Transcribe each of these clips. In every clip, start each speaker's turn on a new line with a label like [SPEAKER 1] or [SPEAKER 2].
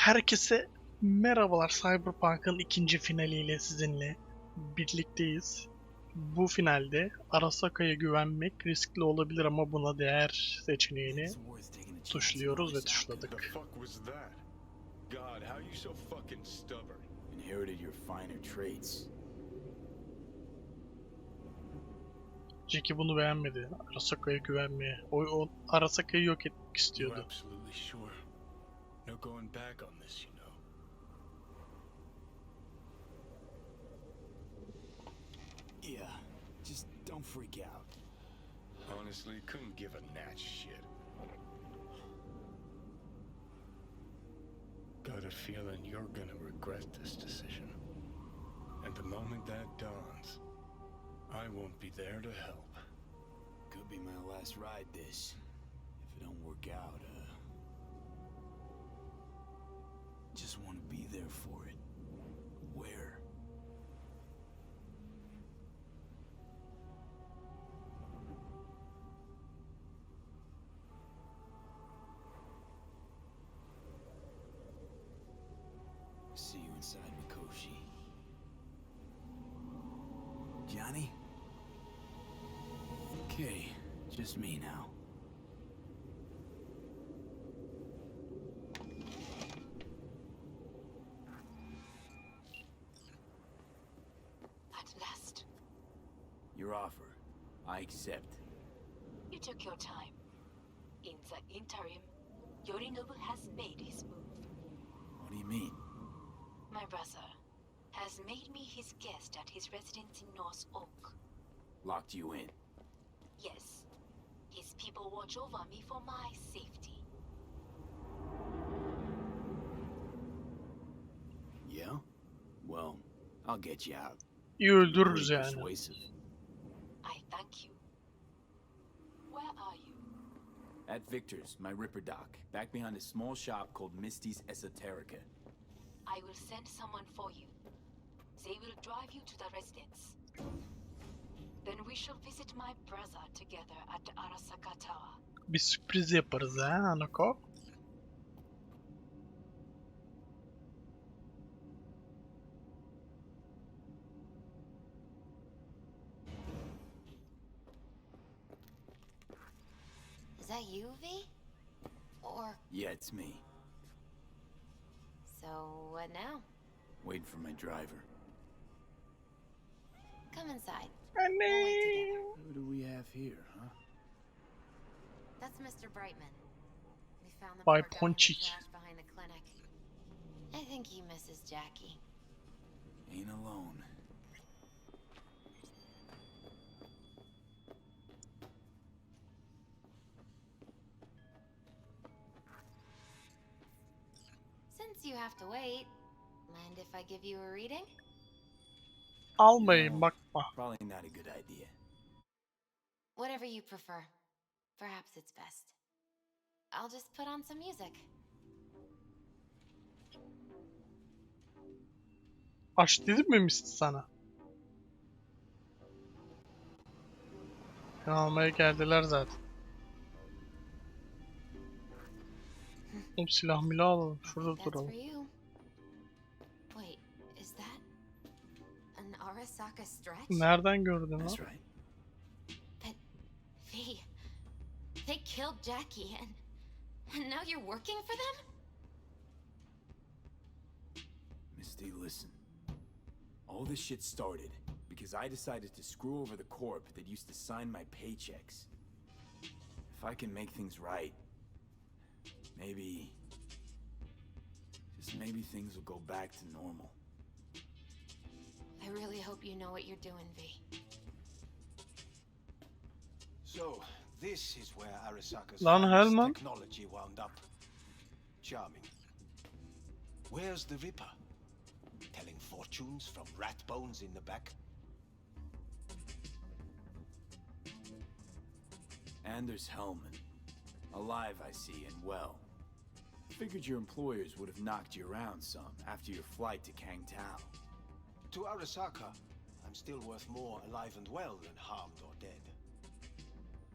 [SPEAKER 1] Herkese merhabalar. Cyberpunk'ın ikinci finaliyle sizinle birlikteyiz. Bu finalde Arasaka'ya güvenmek riskli olabilir ama buna değer seçeneğini tuşluyoruz ve tuşladık. Jackie bunu beğenmedi. Arasaka'ya güvenmeye. O Arasaka'yı yok etmek istiyordu.
[SPEAKER 2] No going back on this, you know.
[SPEAKER 3] Yeah, just don't freak out.
[SPEAKER 2] Honestly, couldn't give a gnat's shit. Got a feeling you're gonna regret this decision. And the moment that dawns, I won't be there to help.
[SPEAKER 3] Could be my last ride this. If it don't work out, just want to be there for it. Where? See you inside, Mikoshi. Johnny? Okay, just me now. Your offer, I accept.
[SPEAKER 4] You took your time. In the interim, Yorinobu has made his move.
[SPEAKER 3] What do you mean?
[SPEAKER 4] My brother has made me his guest at his residence in North Oak.
[SPEAKER 3] Locked you in?
[SPEAKER 4] Yes. His people watch over me for my safety.
[SPEAKER 3] Yeah? Well, I'll get you out.
[SPEAKER 1] İyi öldürürüz
[SPEAKER 3] Pretty
[SPEAKER 1] yani.
[SPEAKER 3] persuasive.
[SPEAKER 4] I thank you. Where are you?
[SPEAKER 3] At Victor's, my Ripper dock, back behind a small shop called Misty's Esoterica.
[SPEAKER 4] I will send someone for you. They will drive you to the residence. Then we shall visit my brother together at the Arasaka Tower.
[SPEAKER 1] Bir sürpriz yaparız ha Hanako.
[SPEAKER 4] Is that you, V? Or...
[SPEAKER 3] Yeah, it's me.
[SPEAKER 4] So, what now?
[SPEAKER 3] Waiting for my driver.
[SPEAKER 4] Come inside.
[SPEAKER 1] Anne.
[SPEAKER 3] Who do we have here, huh?
[SPEAKER 4] That's Mr. Brightman. We found the
[SPEAKER 1] By
[SPEAKER 4] poor guy in the
[SPEAKER 1] Ponchik.
[SPEAKER 4] trash behind the clinic. I think he misses Jackie.
[SPEAKER 3] Ain't alone.
[SPEAKER 4] Since you have to wait, mind if I give you a reading?
[SPEAKER 1] Almayın
[SPEAKER 3] No,
[SPEAKER 1] bakma.
[SPEAKER 3] Probably not a good idea.
[SPEAKER 4] Whatever you prefer. Perhaps it's best. I'll just put on some music.
[SPEAKER 1] Aç dedim mi Misty sana? Almaya geldiler zaten. Oğlum silah milah alalım. Şurada
[SPEAKER 4] That's for
[SPEAKER 1] duralım.
[SPEAKER 4] you. Wait, is that an Arasaka stretch?
[SPEAKER 1] Nereden gördün
[SPEAKER 3] That's
[SPEAKER 1] lan?
[SPEAKER 3] right.
[SPEAKER 4] But V, they killed Jackie and now you're working for them?
[SPEAKER 3] Misty, listen. All this shit started because I decided to screw over the corp that used to sign my paychecks. If I can make things right, maybe... just maybe things will go back to normal.
[SPEAKER 4] I really hope you know what you're doing, V.
[SPEAKER 5] So, this is where Arasaka's
[SPEAKER 1] Lan
[SPEAKER 5] finest
[SPEAKER 1] Hellman.
[SPEAKER 5] technology wound up. Charming. Where's the Ripper? Telling fortunes from rat bones in the back?
[SPEAKER 3] Anders Hellman. Alive, I see, and well. Figured your employers would have knocked you around some after your flight to Kangtao.
[SPEAKER 5] To Arasaka, I'm still worth more alive and well than harmed or dead.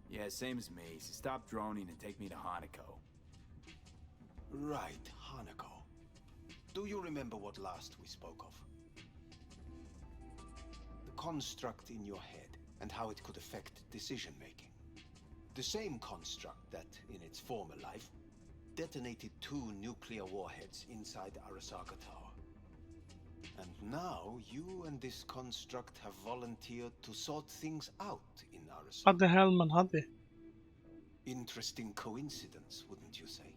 [SPEAKER 3] Yeah, same as me, so stop droning and take me to Hanako.
[SPEAKER 5] Right, Hanako. Do you remember what last we spoke of? The construct in your head and how it could affect decision making. The same construct that, in its former life, detonated 2 nuclear warheads inside Arasaka Tower. And now you and this construct have volunteered to sort things out in Arasaka.
[SPEAKER 1] Hadi Helman hadi.
[SPEAKER 5] Interesting coincidence, wouldn't you say?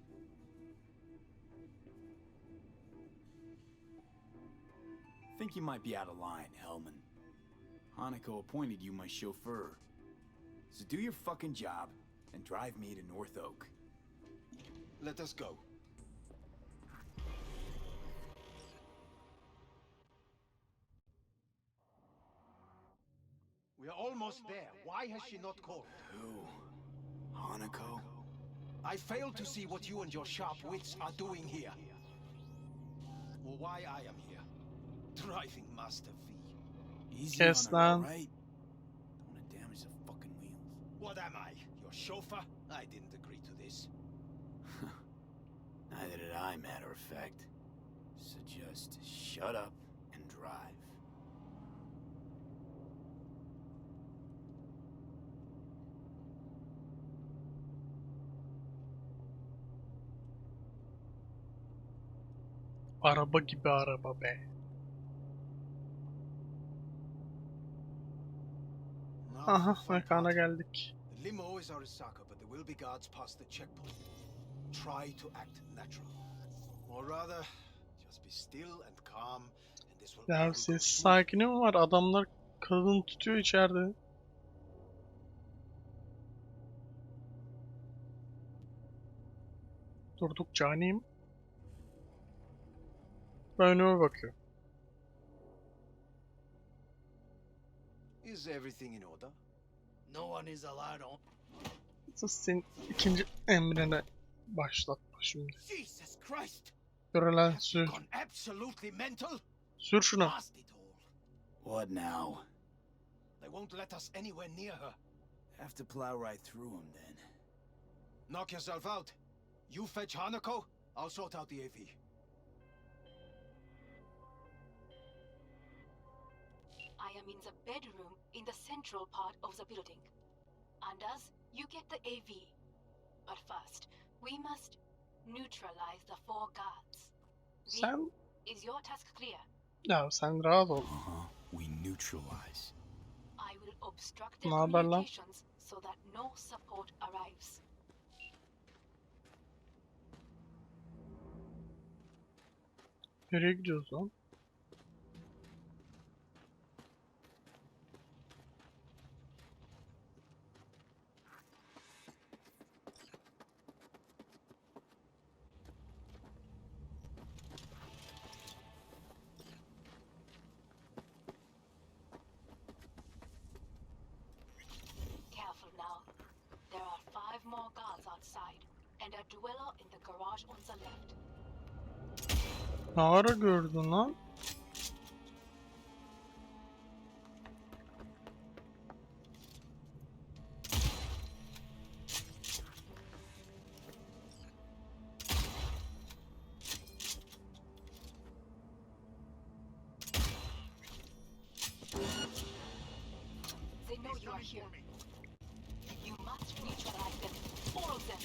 [SPEAKER 3] Think you might be out of line, Hellman. Hanako appointed you my chauffeur. So do your fucking job and drive me to North Oak.
[SPEAKER 5] Let us go. We are almost there. Why has she not called?
[SPEAKER 3] Who? Hanako?
[SPEAKER 5] I fail to see what you and your sharp wits are doing here. Or why I am here. Driving Master V.
[SPEAKER 3] Easy
[SPEAKER 1] Yes,
[SPEAKER 3] on her, all
[SPEAKER 1] man.
[SPEAKER 3] right? Don't want to damage the fucking wheels.
[SPEAKER 5] What am I? Your chauffeur? I didn't agree to this.
[SPEAKER 3] Neither did I, matter of fact. So just shut up and drive.
[SPEAKER 1] Araba gibi araba be.
[SPEAKER 5] Now for
[SPEAKER 1] Aha,
[SPEAKER 5] the fun
[SPEAKER 1] mekana
[SPEAKER 5] part.
[SPEAKER 1] geldik.
[SPEAKER 5] The limo is Arasaka, but there will be guards past the checkpoint. Try to act natural. Or rather, just be still and calm, and this will all
[SPEAKER 1] Ya
[SPEAKER 5] go
[SPEAKER 1] ses
[SPEAKER 5] smooth.
[SPEAKER 1] sakini mi var? Adamlar kadın tutuyor içeride. Durduk caniyim. Ben önüme bakıyorum.
[SPEAKER 5] Is everything in order?
[SPEAKER 6] No one is allowed on.
[SPEAKER 1] Sus senin ikinci emrine başlatma şimdi.
[SPEAKER 5] Jesus Christ!
[SPEAKER 1] Yürü lan
[SPEAKER 5] Have you
[SPEAKER 1] sür.
[SPEAKER 5] gone absolutely mental?
[SPEAKER 1] Sür şunu.
[SPEAKER 5] Blast it all.
[SPEAKER 3] What now?
[SPEAKER 5] They won't let us anywhere near her.
[SPEAKER 3] Have to plow right through them then.
[SPEAKER 5] Knock yourself out. You fetch Hanako, I'll sort out the AV.
[SPEAKER 4] I am in the bedroom in the central part of the building. Anders, you get the AV. But first, we must neutralize the 4 guards. V,
[SPEAKER 1] Sen
[SPEAKER 4] is your task clear?
[SPEAKER 1] ya sen rahat ol.
[SPEAKER 3] We neutralize.
[SPEAKER 4] I will obstruct their
[SPEAKER 1] Ne haber lan?
[SPEAKER 4] communications so that no support arrives.
[SPEAKER 1] Nereye gidiyoruz lan?
[SPEAKER 4] Careful now. There are 5 more guards outside, and a dweller in the garage on the left.
[SPEAKER 1] Ne ara gördün lan?
[SPEAKER 4] They know you are here. You must neutralize them. All of them.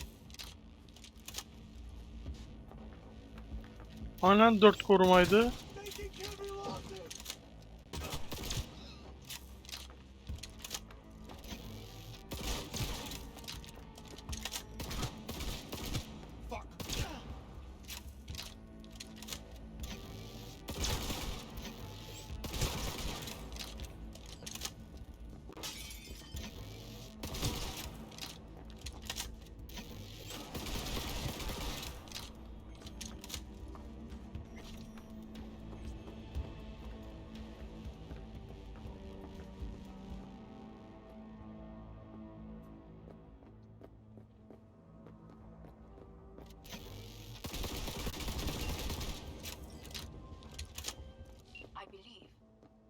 [SPEAKER 1] Aynen 4 korumaydı.
[SPEAKER 4] I believe.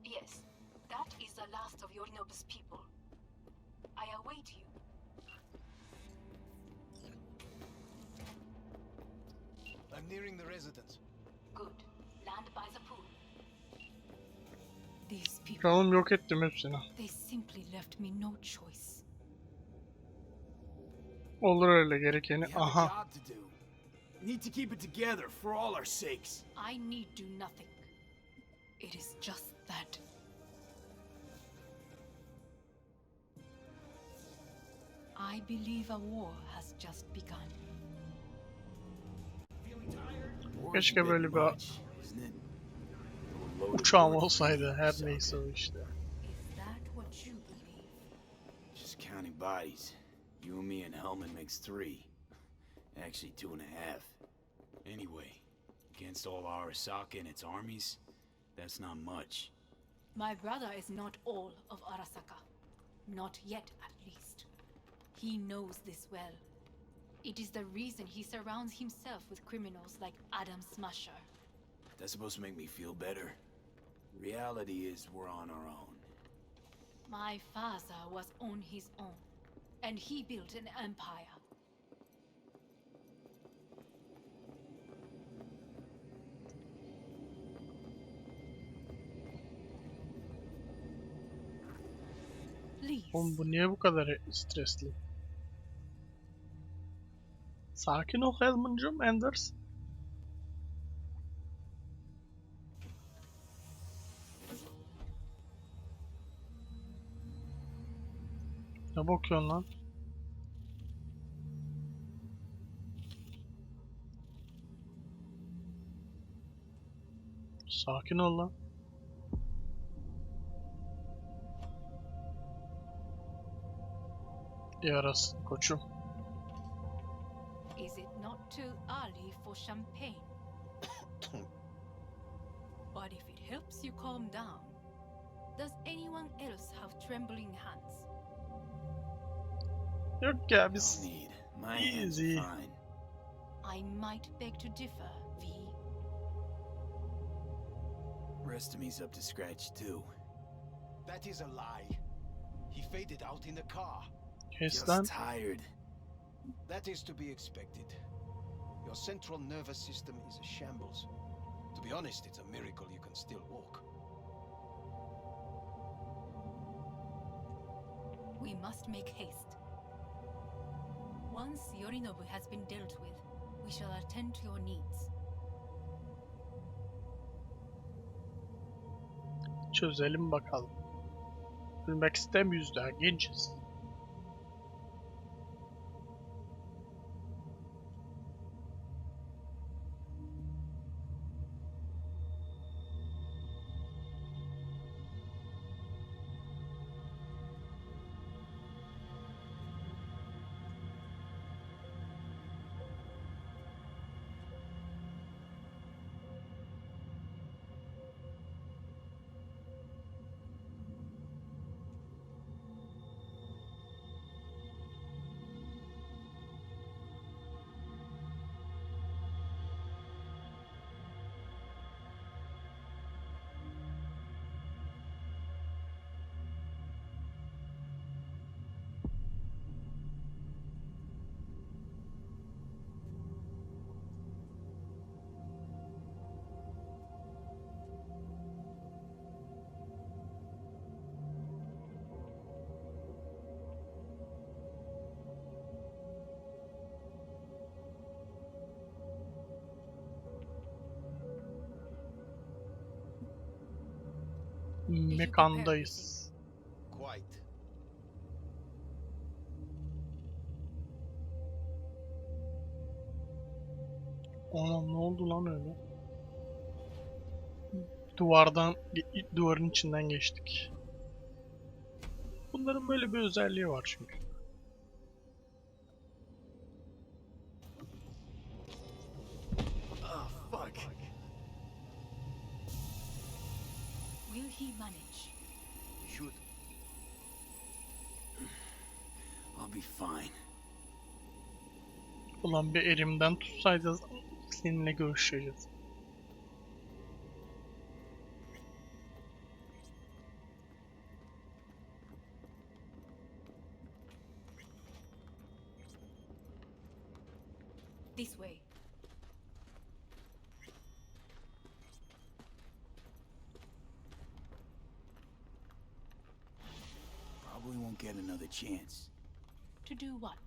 [SPEAKER 4] Yes, that is the last of Yorinobu's people. I await you.
[SPEAKER 5] I'm nearing the residence.
[SPEAKER 4] Good. land by the pool.
[SPEAKER 7] These people,
[SPEAKER 1] Kralım yok ettim hepsini.
[SPEAKER 7] they simply left me no choice.
[SPEAKER 1] Olur öyle gerekeni.
[SPEAKER 3] We have a
[SPEAKER 1] Aha.
[SPEAKER 3] job to do. We need to keep it together for all our sakes.
[SPEAKER 7] I need do nothing. It is just that. I believe a war has just begun.
[SPEAKER 3] War's
[SPEAKER 1] Keşke
[SPEAKER 3] a bit
[SPEAKER 1] böyle bir
[SPEAKER 3] much, isn't it? We're loaded
[SPEAKER 1] uçağım
[SPEAKER 3] with
[SPEAKER 1] olsaydı, her
[SPEAKER 3] suck
[SPEAKER 1] neyse
[SPEAKER 3] it.
[SPEAKER 1] o işte.
[SPEAKER 7] Is that what you believe?
[SPEAKER 3] Just counting bodies. You and me and Hellman makes 3. Actually, 2.5. Anyway, against all Arasaka and its armies, that's not much.
[SPEAKER 7] My brother is not all of Arasaka. Not yet, at least. He knows this well. It is the reason he surrounds himself with criminals like Adam Smasher.
[SPEAKER 3] That's supposed to make me feel better. Reality is we're on our own.
[SPEAKER 7] My father was on his own, and he built an empire. Please,
[SPEAKER 1] Oğlum bu niye bu kadar stresli? Sakin ol Helmut'cum, Anders. Ne bakıyorsun lan? Sakin ol lan. Yarasın koçum.
[SPEAKER 7] is it not too early for champagne? But if it helps you calm down, does anyone else have trembling hands?
[SPEAKER 1] Yok ya
[SPEAKER 3] No
[SPEAKER 1] biz
[SPEAKER 3] need. My hands are
[SPEAKER 1] easy.
[SPEAKER 3] fine.
[SPEAKER 7] I might beg to differ, V.
[SPEAKER 3] Rest of me's up to scratch too.
[SPEAKER 5] That is a lie. He faded out in the car.
[SPEAKER 1] Kes
[SPEAKER 3] Just
[SPEAKER 1] lan.
[SPEAKER 3] tired.
[SPEAKER 5] That is to be expected. Your central nervous system is a shambles. To be honest, it's a miracle you can still walk.
[SPEAKER 7] We must make haste. Once Yorinobu has been dealt with, we shall attend to your needs.
[SPEAKER 1] Çözelim bakalım. Ölmek istemiyoruz daha, genciz. Mekandayız.
[SPEAKER 5] Quite.
[SPEAKER 1] Anam ne oldu lan öyle? Duvarın içinden geçtik. Bunların böyle bir özelliği var çünkü.
[SPEAKER 3] Oh, fuck.
[SPEAKER 7] Will he manage?
[SPEAKER 5] You should.
[SPEAKER 3] I'll be fine.
[SPEAKER 1] Ulan bir elimden tutsaydı seninle görüşeceğiz.
[SPEAKER 7] This way.
[SPEAKER 3] get another chance
[SPEAKER 7] To do what?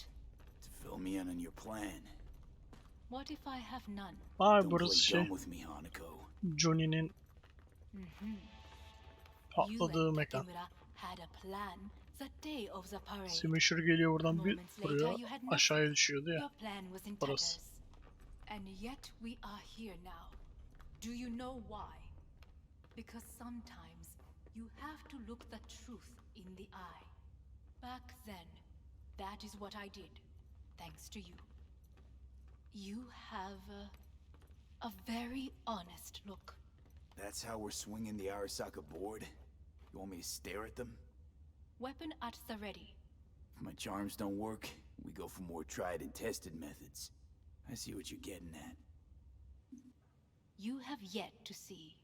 [SPEAKER 3] to fill me in on your plan.
[SPEAKER 7] What if I have none?
[SPEAKER 1] Ay
[SPEAKER 3] Don't
[SPEAKER 1] burası
[SPEAKER 3] play
[SPEAKER 1] şey.
[SPEAKER 3] dumb with me, Hanako.
[SPEAKER 1] Johnny'nin
[SPEAKER 7] You
[SPEAKER 1] patladığı
[SPEAKER 7] and
[SPEAKER 1] mekan.
[SPEAKER 7] Takemura had a plan the day of the parade.
[SPEAKER 1] Smasher geliyor buradan bir
[SPEAKER 7] Moments later,
[SPEAKER 1] vuruyor.
[SPEAKER 7] you had
[SPEAKER 1] Aşağıya düşüyordu ya.
[SPEAKER 7] Your plan was in
[SPEAKER 1] Burası.
[SPEAKER 7] tatters. And yet we are here now. Do you know why? Because sometimes you have to look the truth in the eye. Back then, that is what I did, thanks to you. You have a very honest look.
[SPEAKER 3] That's how we're swinging the Arasaka board? You want me to stare at them?
[SPEAKER 7] Weapon at the ready.
[SPEAKER 3] If my charms don't work, we go for more tried and tested methods. I see what you're getting at.
[SPEAKER 7] You have yet to see,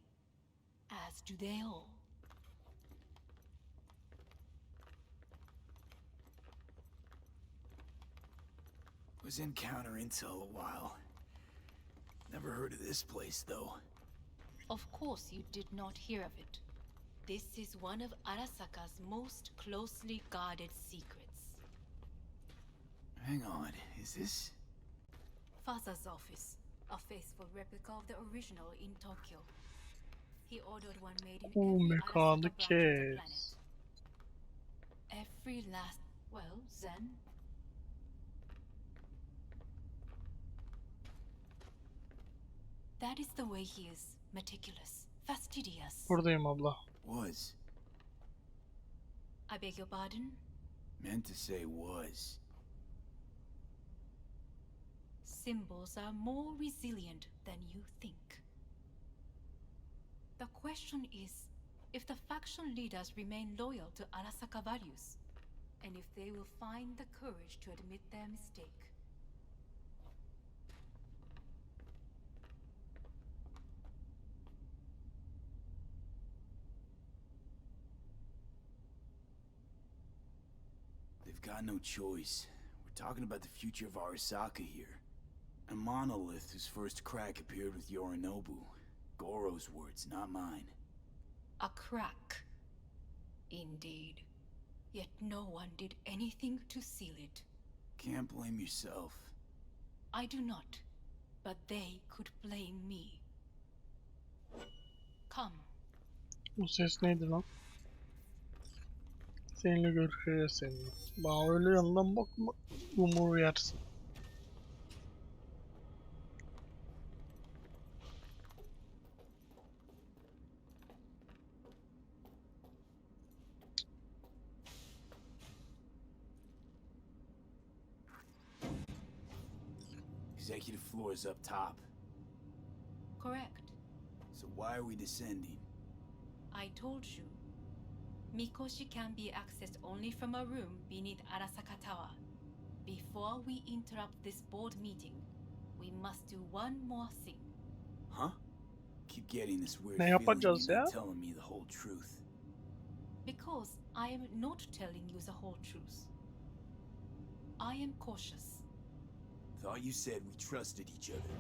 [SPEAKER 7] as do they all.
[SPEAKER 3] Was in counter intel a while. Never heard of this place, though.
[SPEAKER 7] Of course you did not hear of it. This is one of Arasaka's most closely guarded secrets.
[SPEAKER 3] Hang on, is this?
[SPEAKER 7] Father's office, a faithful replica of the original in Tokyo. He ordered one made in
[SPEAKER 1] Oo,
[SPEAKER 7] every
[SPEAKER 1] mekanı
[SPEAKER 7] Arasaka branch of the
[SPEAKER 1] kes.
[SPEAKER 7] planet. Every last... well, then... That is the way he is. Meticulous. Fastidious.
[SPEAKER 1] Buradayım abla.
[SPEAKER 3] Was.
[SPEAKER 7] I beg your pardon?
[SPEAKER 3] Meant to say was.
[SPEAKER 7] Symbols are more resilient than you think. The question is if the faction leaders remain loyal to Arasaka values, and if they will find the courage to admit their mistake.
[SPEAKER 3] They've got no choice. We're talking about the future of Arasaka here. A monolith whose first crack appeared with Yorinobu. Goro's words, not mine.
[SPEAKER 7] A crack. Indeed. Yet no one did anything to seal it.
[SPEAKER 3] Can't blame yourself.
[SPEAKER 7] I do not. But they could blame me. Come.
[SPEAKER 1] Bu ses neydi lan? Seninle görüşeceğiz seninle. Bana öyle yanından bakma. Yumruğu yersin.
[SPEAKER 3] Executive floor is up top.
[SPEAKER 7] Correct.
[SPEAKER 3] So why are we descending?
[SPEAKER 7] I told you. Mikoshi can be accessed only from a room beneath Arasaka Tower. Before we interrupt this board meeting, we must do one more thing.
[SPEAKER 3] Huh? Keep getting this weird
[SPEAKER 1] Ne
[SPEAKER 3] feeling
[SPEAKER 1] yapacağız
[SPEAKER 3] you're
[SPEAKER 1] ya?
[SPEAKER 3] not telling me the whole truth.
[SPEAKER 7] Because I am not telling you the whole truth. I am cautious.
[SPEAKER 3] Thought you said we trusted each other.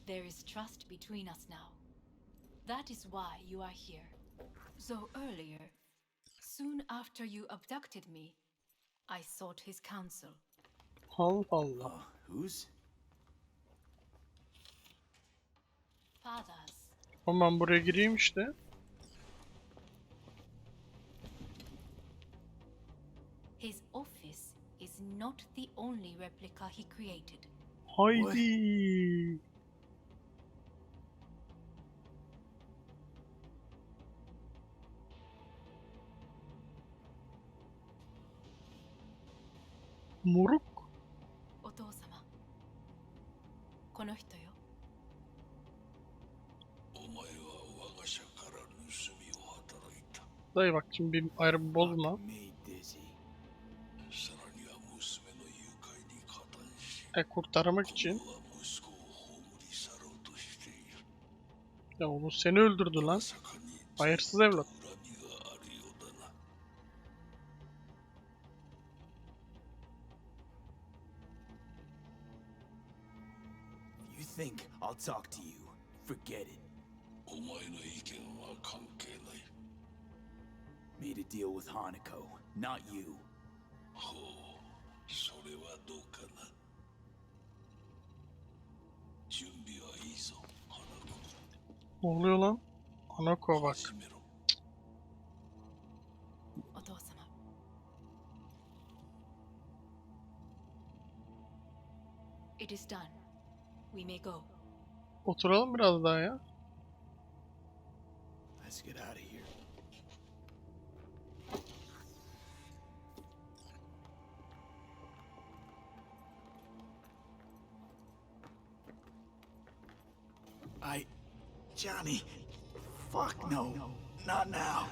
[SPEAKER 7] There is trust between us now. That is why you are here. So earlier, soon after you abducted me, I sought his counsel.
[SPEAKER 1] Allah Allah.
[SPEAKER 3] Whose?
[SPEAKER 7] Father's.
[SPEAKER 1] Ama ben buraya gireyim işte.
[SPEAKER 7] His office is not the only replica he created.
[SPEAKER 1] Haydi. Moruk.
[SPEAKER 7] お父様。この人よ。
[SPEAKER 1] Dayı bak şimdi bir ayrı bozma.
[SPEAKER 3] Made dizzy.
[SPEAKER 1] Kurtarmak için. Ya onu seni öldürdü lan. Hayırsız evlat.
[SPEAKER 3] You think I'll talk to you? Forget it. Made a deal with Hanako, not you.
[SPEAKER 8] ほう、それはどうかな。準備はいいぞ、花子。
[SPEAKER 1] Ne oluyor lan? Hanako bak.
[SPEAKER 8] 始めろ。
[SPEAKER 7] お父様。It is done. We may go.
[SPEAKER 1] Oturalım biraz daha ya.
[SPEAKER 3] Let's get out of here. Johnny, fuck no, not now.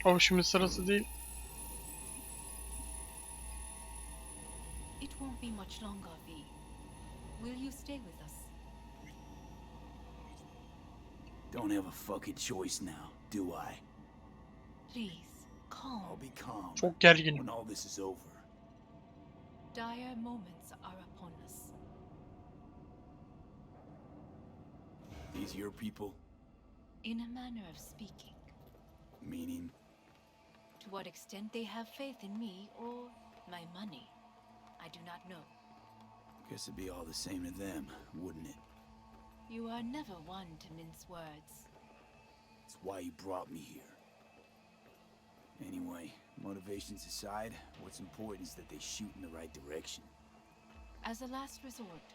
[SPEAKER 1] O şimdi sırası değil.
[SPEAKER 7] It won't be much longer, V. Will you stay with us?
[SPEAKER 3] Don't have a fucking choice now, do I?
[SPEAKER 7] Please, calm.
[SPEAKER 3] I'll be calm
[SPEAKER 1] Çok gerginim.
[SPEAKER 3] when all this is over.
[SPEAKER 7] Dire moments are upon us.
[SPEAKER 3] These your people?
[SPEAKER 7] In a manner of speaking.
[SPEAKER 3] Meaning?
[SPEAKER 7] To what extent they have faith in me or my money, I do not know.
[SPEAKER 3] Guess it'd be all the same to them, wouldn't it?
[SPEAKER 7] You are never one to mince words.
[SPEAKER 3] It's why you brought me here. Anyway, motivations aside, what's important is that they shoot in the right direction.
[SPEAKER 7] As a last resort,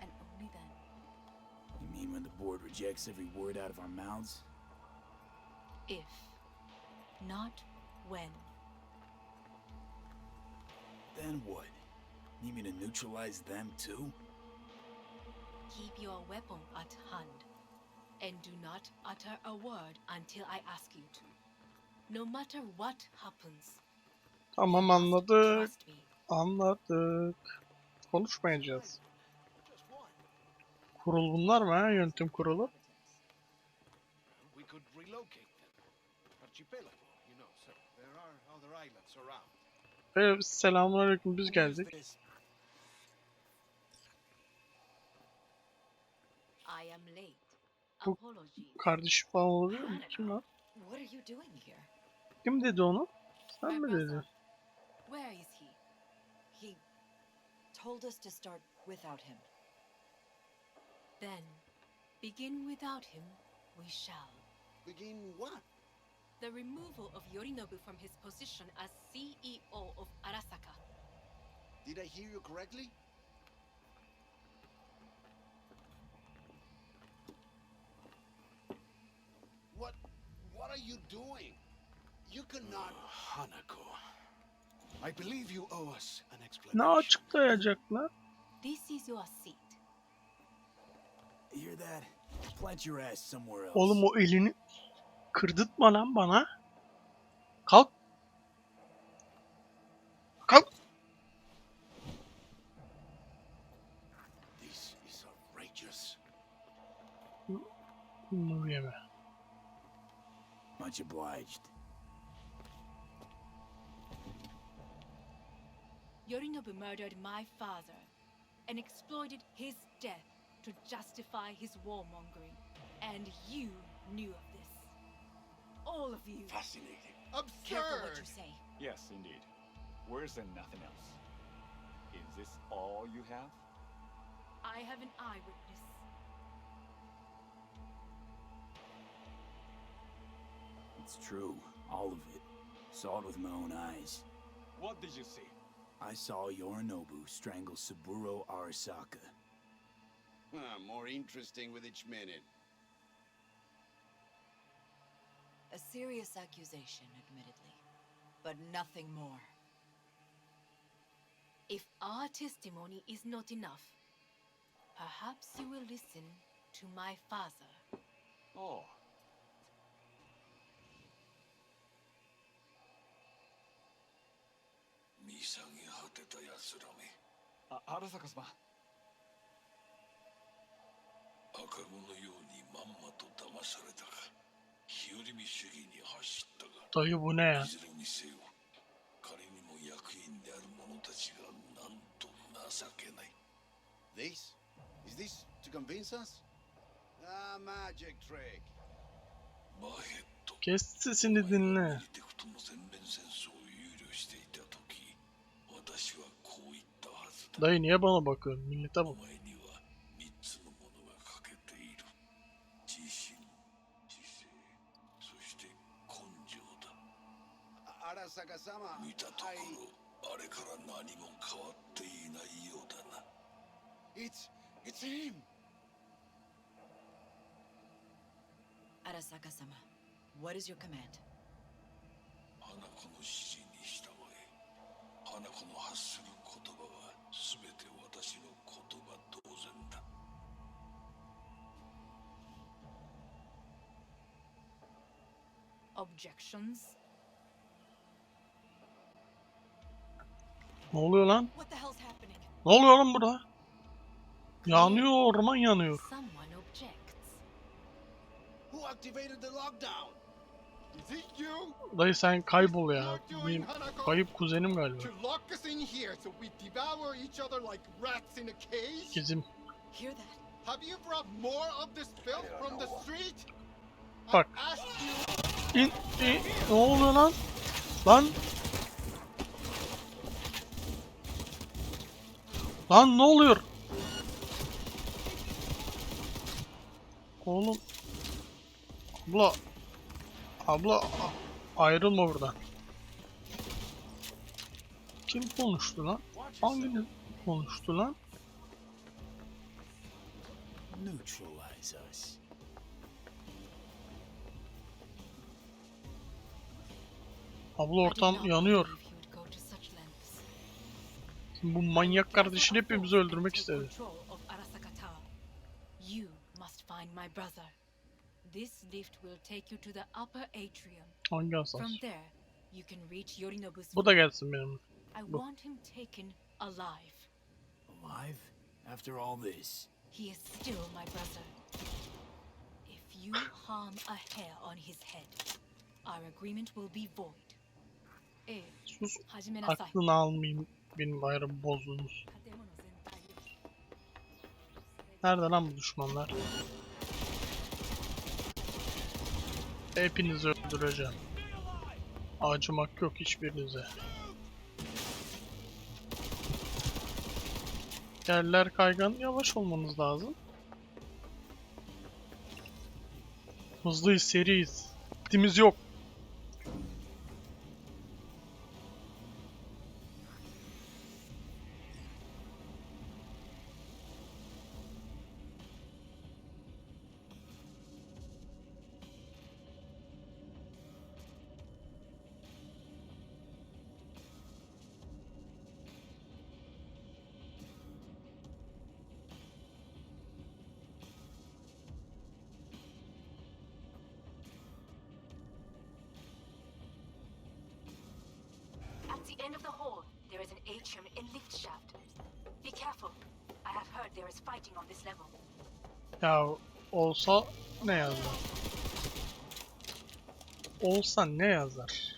[SPEAKER 7] and only then.
[SPEAKER 3] You mean when the board rejects every word out of our mouths?
[SPEAKER 7] If, not when.
[SPEAKER 3] Then what? Need me to neutralize them too?
[SPEAKER 7] Keep your weapon at hand, and do not utter a word until I ask you to. No matter what happens,
[SPEAKER 1] Tamam
[SPEAKER 7] you must
[SPEAKER 1] anladık.
[SPEAKER 7] trust me.
[SPEAKER 1] Anladık. Konuşmayacağız. Kurul bunlar mı ha? Yönetim kurulu.
[SPEAKER 6] We could relocate them. Archipelago, you know, so there are other islands around.
[SPEAKER 1] Selamünaleyküm, biz geldik.
[SPEAKER 7] I am late.
[SPEAKER 1] Bu
[SPEAKER 7] Apologies.
[SPEAKER 1] kardeşi falan oluyor mu? Kim lan?
[SPEAKER 7] What are you doing here?
[SPEAKER 1] Kim dedi onu? Sen
[SPEAKER 7] My
[SPEAKER 1] mi
[SPEAKER 7] brother.
[SPEAKER 1] dedin?
[SPEAKER 7] Where is he?
[SPEAKER 9] He told us to start without him.
[SPEAKER 7] Then, begin without him, we shall.
[SPEAKER 6] Begin what?
[SPEAKER 7] The removal of Yorinobu from his position as CEO of Arasaka.
[SPEAKER 6] Did I hear you correctly? What are you doing? You cannot...
[SPEAKER 5] Hanako.
[SPEAKER 6] I believe you owe us an
[SPEAKER 1] Ne
[SPEAKER 6] explanation.
[SPEAKER 1] açıklayacaklar?
[SPEAKER 7] This is your seat.
[SPEAKER 3] Hear that? Plant your ass somewhere else.
[SPEAKER 1] Oğlum o elini kırdırtma lan bana. Kalk. Kalk.
[SPEAKER 6] This is outrageous.
[SPEAKER 1] Bunu yeme.
[SPEAKER 3] Much obliged.
[SPEAKER 7] Yorinobu murdered my father and exploited his death to justify his warmongering. And you knew of this. All of you.
[SPEAKER 6] Fascinating.
[SPEAKER 9] Careful what you
[SPEAKER 6] Absurd!
[SPEAKER 9] say.
[SPEAKER 10] Yes, indeed. Where's there nothing else? Is this all you have?
[SPEAKER 7] I have an eyewitness.
[SPEAKER 3] It's true, all of it. Saw it with my own eyes.
[SPEAKER 10] What did you see?
[SPEAKER 3] I saw Yorinobu strangle Saburo Arasaka.
[SPEAKER 6] More interesting with each minute.
[SPEAKER 9] A serious accusation, admittedly, but nothing more.
[SPEAKER 7] If our testimony is not enough, perhaps you will listen to my father.
[SPEAKER 10] Oh, Arasaka-sama.
[SPEAKER 8] 赤子のようにまんまと騙されたが、日和見主義に走ったが、
[SPEAKER 1] Dayı bu ne ya?
[SPEAKER 8] いずれにせよ、彼にも役たちがなんと情けない。
[SPEAKER 6] This? Is this to convince us? Ah, magic trick.
[SPEAKER 8] マヘッド
[SPEAKER 1] Kes sesini dinle.
[SPEAKER 8] ディテクトの全面戦争を憂慮していた時、私はこう言ったはずだ。
[SPEAKER 1] Dayı niye bana bakıyorsun? Millete
[SPEAKER 8] お
[SPEAKER 1] bak.
[SPEAKER 8] 前には3つのものが欠けている。自信、知性、そして根性だ。
[SPEAKER 6] Arasaka-sama,
[SPEAKER 8] 見たところ、あれから何も変わっていないようだな。
[SPEAKER 6] It's him!
[SPEAKER 9] Arasaka-sama, what is your command?
[SPEAKER 8] 花子の指示に従え。花子の発する言葉は全て私の言葉同然だ。
[SPEAKER 7] Objections?
[SPEAKER 1] Ne oluyor lan?
[SPEAKER 9] What the hell's happening?
[SPEAKER 1] Ne oluyor lan burada? Yanıyor, orman yanıyor.
[SPEAKER 7] Someone objects.
[SPEAKER 6] Who activated the lockdown?
[SPEAKER 11] Is it you?
[SPEAKER 1] Dayı sen kaybol ya. Benim kayıp kuzenim galiba.
[SPEAKER 11] To lock us in here so we devour each other like rats in a cage?
[SPEAKER 1] Bizim.
[SPEAKER 9] Hear that?
[SPEAKER 11] Have you brought more of this filth from the street?
[SPEAKER 1] Bak.
[SPEAKER 11] I asked you.
[SPEAKER 1] Ne oluyor lan? Lan. Lan ne oluyor? Oğlum. Abla. Abla ayrılma buradan. Kim konuştu lan? Hanginiz konuştu lan?
[SPEAKER 3] Neutralize us.
[SPEAKER 1] Abla ortam yanıyor. Bu manyak kardeşin hepimizi öldürmek istedi.
[SPEAKER 7] You must find my brother. This lift will take you to the upper atrium.
[SPEAKER 1] Hangi asas?
[SPEAKER 7] From there, you can reach Yorinobu's.
[SPEAKER 1] Bu da gelsin benim.
[SPEAKER 7] I
[SPEAKER 1] bu.
[SPEAKER 7] want him taken alive.
[SPEAKER 3] Alive? After all this?
[SPEAKER 7] He is still my brother. If you harm a hair on his head, our agreement will be void.
[SPEAKER 1] Sus.
[SPEAKER 7] Hajime nasai.
[SPEAKER 1] Aklını almayayım. Benim ayrım bozdunuz. Nerede lan bu düşmanlar? Hepinizi öldüreceğim. Acımak yok hiçbirinize. Yerler kaygan, yavaş olmanız lazım. Hızlıyız, seriyiz. Bitimiz yok.
[SPEAKER 4] At the end of the hall, there is an atrium in lift shaft. Be careful. I have heard there is fighting on this level.
[SPEAKER 1] Ya olsa ne yazar? Olsa ne yazar?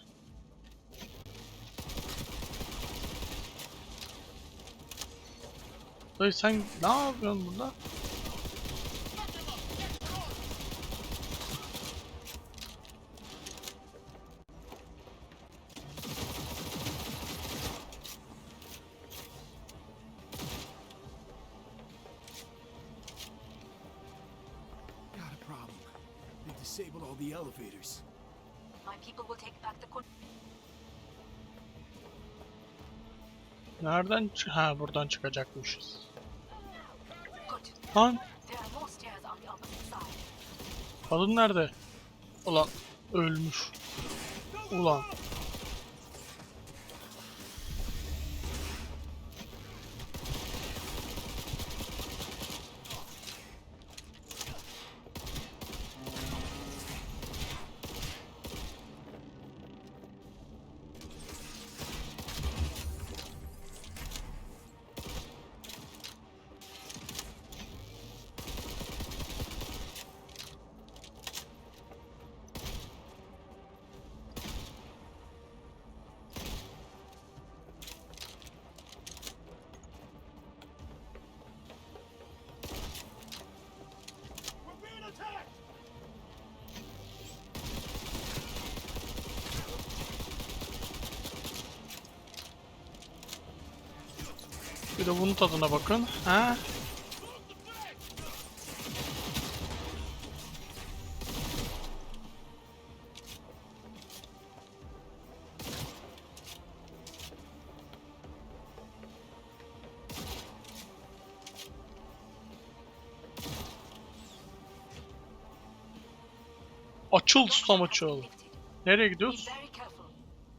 [SPEAKER 1] Dayı sen ne yapıyorsun burada?
[SPEAKER 3] Got a problem. They disabled all the elevators.
[SPEAKER 4] My people will take back the
[SPEAKER 1] Nereden ha buradan çıkacakmışız.
[SPEAKER 4] Good.
[SPEAKER 1] Lan
[SPEAKER 4] There are more stairs on the opposite side.
[SPEAKER 1] kadın nerede? Ulan ölmüş. Ulan. Bir de bunun tadına bakın. Ha? Açıl ustam açıl. Nereye gidiyoruz?
[SPEAKER 4] Be very careful.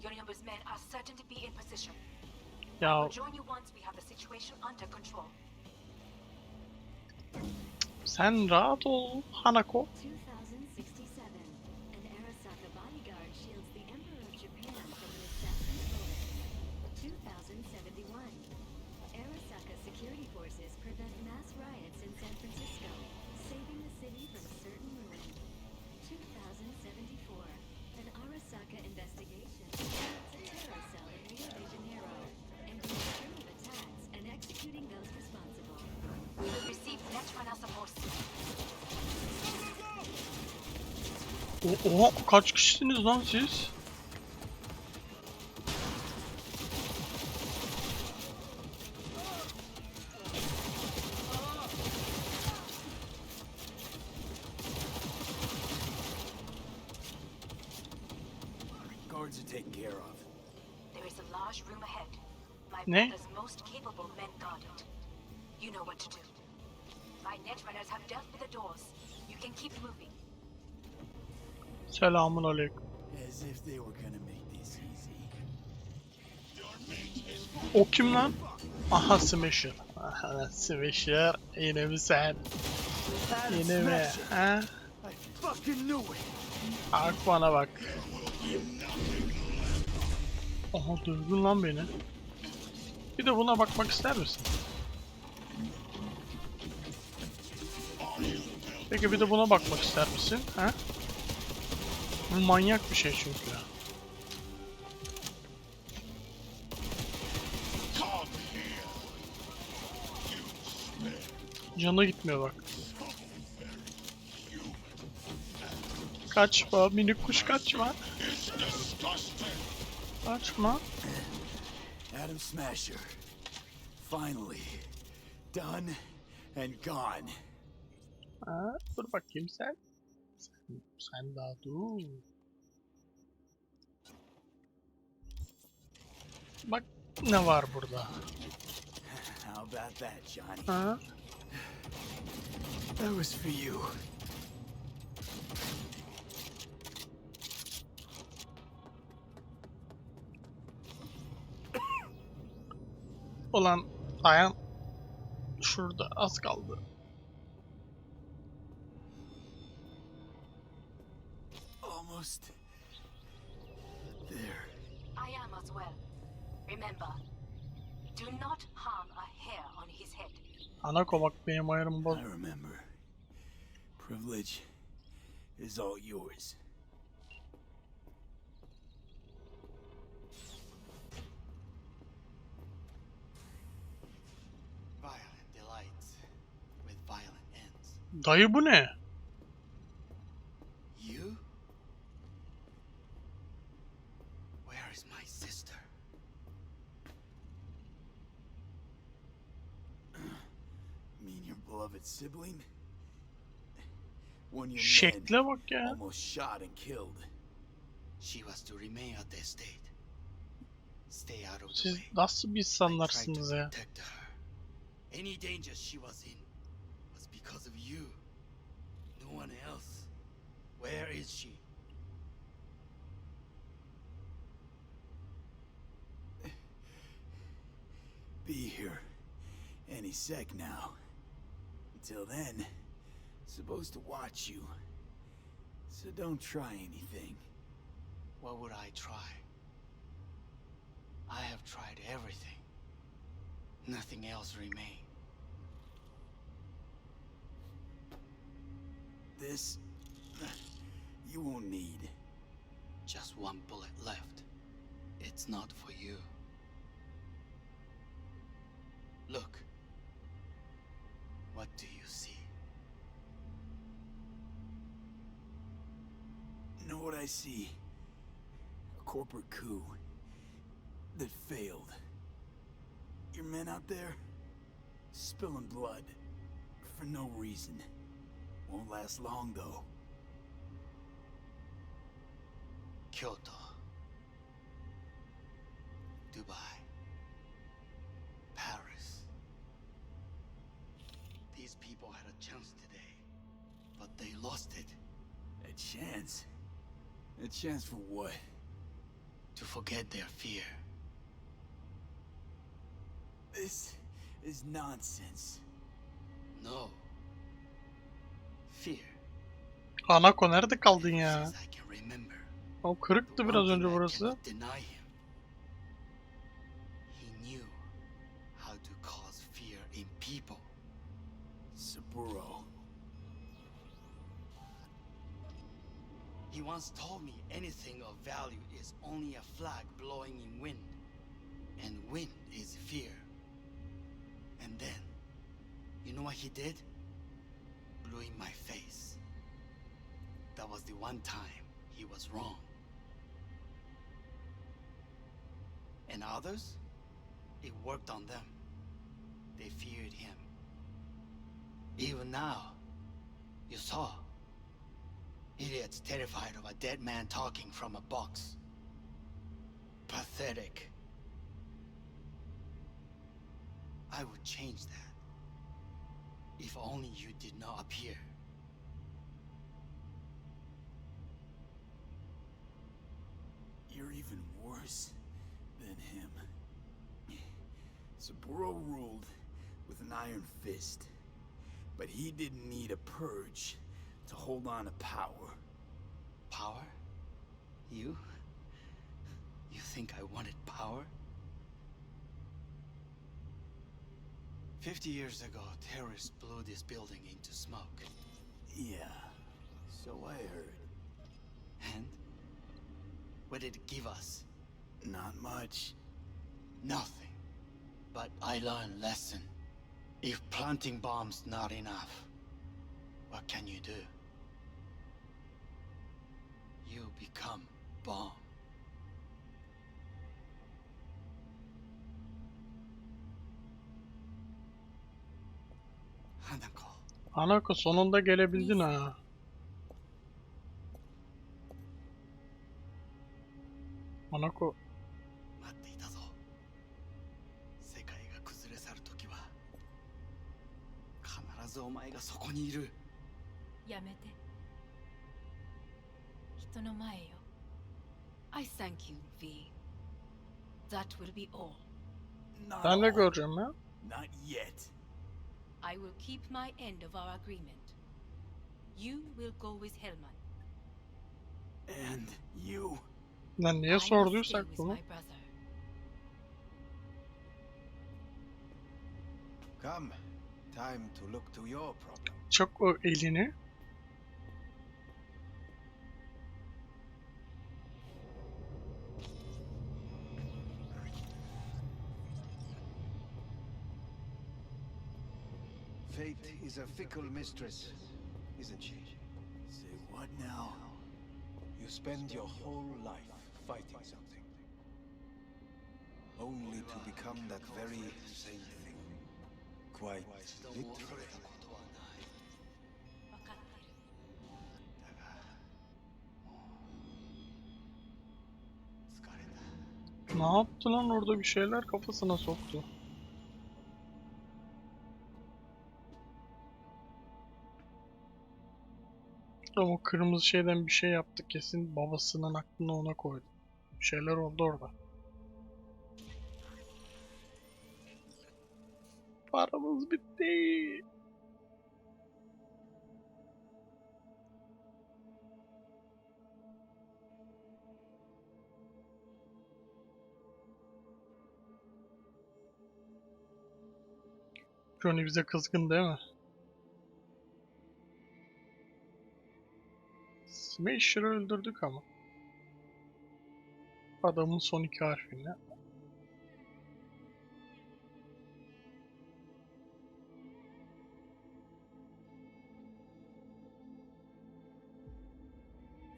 [SPEAKER 4] Your numbers men are certain to be in position. I
[SPEAKER 1] Ya
[SPEAKER 4] will join you once we have the situation under control.
[SPEAKER 1] sen rahat ol Hanako.
[SPEAKER 12] 2067. An Arasaka bodyguard shields the Emperor of Japan from an assassin bullet. 2071. Arasaka security forces prevent mass riots in San Francisco, saving the city from certain ruin. 2074. An Arasaka investigation finds a terror cell in Rio de Janeiro, ending a string of attacks and executing those responsible.
[SPEAKER 4] We will receive Netrunner support soon.
[SPEAKER 1] Oha kaç kişisiniz lan siz?
[SPEAKER 3] Guards are taken care of.
[SPEAKER 4] There is a large room ahead. My
[SPEAKER 1] Ne?
[SPEAKER 4] brother's most capable men guard it. You know what to do. My Netrunners have dealt with the doors. You can keep moving.
[SPEAKER 1] Selamun aleyküm.
[SPEAKER 3] As if they were gonna make this easy.
[SPEAKER 1] O kim lan? Aha Smasher. Aha Smasher. Yine mi sen? Yine mi? Ha?
[SPEAKER 3] I fucking knew it.
[SPEAKER 1] Bak bana bak. Aha dövdün lan beni. Bir de buna bakmak ister misin? Peki bir de buna bakmak ister misin? Ha? Bu manyak bir şey çünkü ya. Canı gitmiyor bak. Kaçma minik kuş kaçma. Kaçma.
[SPEAKER 3] Adam Smasher. Finally. Done and gone.
[SPEAKER 1] Ha, dur bakayım sen. Sen daha dur. Bak ne var burada.
[SPEAKER 3] How about that, Johnny?
[SPEAKER 1] Ha?
[SPEAKER 3] That was for you.
[SPEAKER 1] Ulan dayan. Şurada az kaldı.
[SPEAKER 3] Almost there.
[SPEAKER 4] I am as well. Remember, do not harm a hair on his head.
[SPEAKER 1] Hanako bak benim ayarımı boz.
[SPEAKER 3] I remember. Privilege is all yours.
[SPEAKER 6] Violent delights with violent ends.
[SPEAKER 1] Dayı bu ne?
[SPEAKER 6] You? Where is my sister?
[SPEAKER 3] Mean your beloved sibling? One your men
[SPEAKER 1] Şekle bak ya.
[SPEAKER 3] almost shot and killed.
[SPEAKER 6] She was to remain at the estate. Stay out of the
[SPEAKER 1] Siz
[SPEAKER 6] way.
[SPEAKER 1] nasıl bir
[SPEAKER 6] I tried to
[SPEAKER 1] insanlarsınız ya?
[SPEAKER 6] protect her. Any danger she was in was because of you. No one else. Where is she?
[SPEAKER 3] Be here any sec now. Until then, supposed to watch you. So don't try anything.
[SPEAKER 6] What would I try? I have tried everything. Nothing else remains.
[SPEAKER 3] This you won't need.
[SPEAKER 6] Just one bullet left. It's not for you. Look. What do you see?
[SPEAKER 3] Know what I see? A corporate coup that failed. Your men out there? Spilling blood. For no reason. Won't last long, though.
[SPEAKER 13] Kyoto. Dubai. Paris. These people had a chance today, but they lost it.
[SPEAKER 3] A chance? A chance for what?
[SPEAKER 13] To forget their fear.
[SPEAKER 3] This is nonsense.
[SPEAKER 13] No. Fear.
[SPEAKER 1] Hanako nerede kaldın ya?
[SPEAKER 13] Since I can remember.
[SPEAKER 1] O kırıktı biraz önce burası.
[SPEAKER 13] Deny him. He knew how to cause fear in people.
[SPEAKER 3] Saburo.
[SPEAKER 13] He once told me anything of value is only a flag blowing in wind. And wind is fear. And then, you know what he did? Blew in my face. That was the one time he was wrong. And others, it worked on them. They feared him. Even now, you saw. Idiots terrified of a dead man talking from a box. Pathetic. I would change that. If only you did not appear.
[SPEAKER 3] You're even worse than him. Saburo ruled with an iron fist, but he didn't need a purge to hold on to power.
[SPEAKER 13] Power? You? You think I wanted power? 50 years ago, terrorists blew this building into smoke.
[SPEAKER 3] Yeah, so I heard.
[SPEAKER 13] And? What did it give us?
[SPEAKER 3] Not much.
[SPEAKER 13] Nothing. But I learned a lesson. If planting bombs not enough, what can you do? You become bomb. Hanako.
[SPEAKER 1] Hanako sonunda gelebildin ha. Hanako.
[SPEAKER 13] 待っていたぞ。世界が崩れ去るときは必ずお前がそこにいる。
[SPEAKER 7] やめて。人の前よ。I thank you, V. That will be all.
[SPEAKER 1] Ben de göreceğim ya.
[SPEAKER 3] Not yet.
[SPEAKER 7] I will keep my end of our agreement. You will go with Hellman.
[SPEAKER 3] And you?
[SPEAKER 1] Lan niye sorduysak bunu?
[SPEAKER 5] Come, time to look to your problem.
[SPEAKER 1] Çok o elini.
[SPEAKER 5] Fate is a fickle mistress, isn't she?
[SPEAKER 3] Say what now?
[SPEAKER 5] You spend your whole life fighting something, only to become that very same thing. Quite literally.
[SPEAKER 1] Ne yaptı lan orada, bir şeyler kafasına soktu. Ama o kırmızı şeyden bir şey yaptı kesin, babasının aklını ona koydu. Bir şeyler oldu orada. Paramız bitti. Johnny bize kızgın değil mi? Smasher'ı öldürdük ama. Adamın son iki harfini.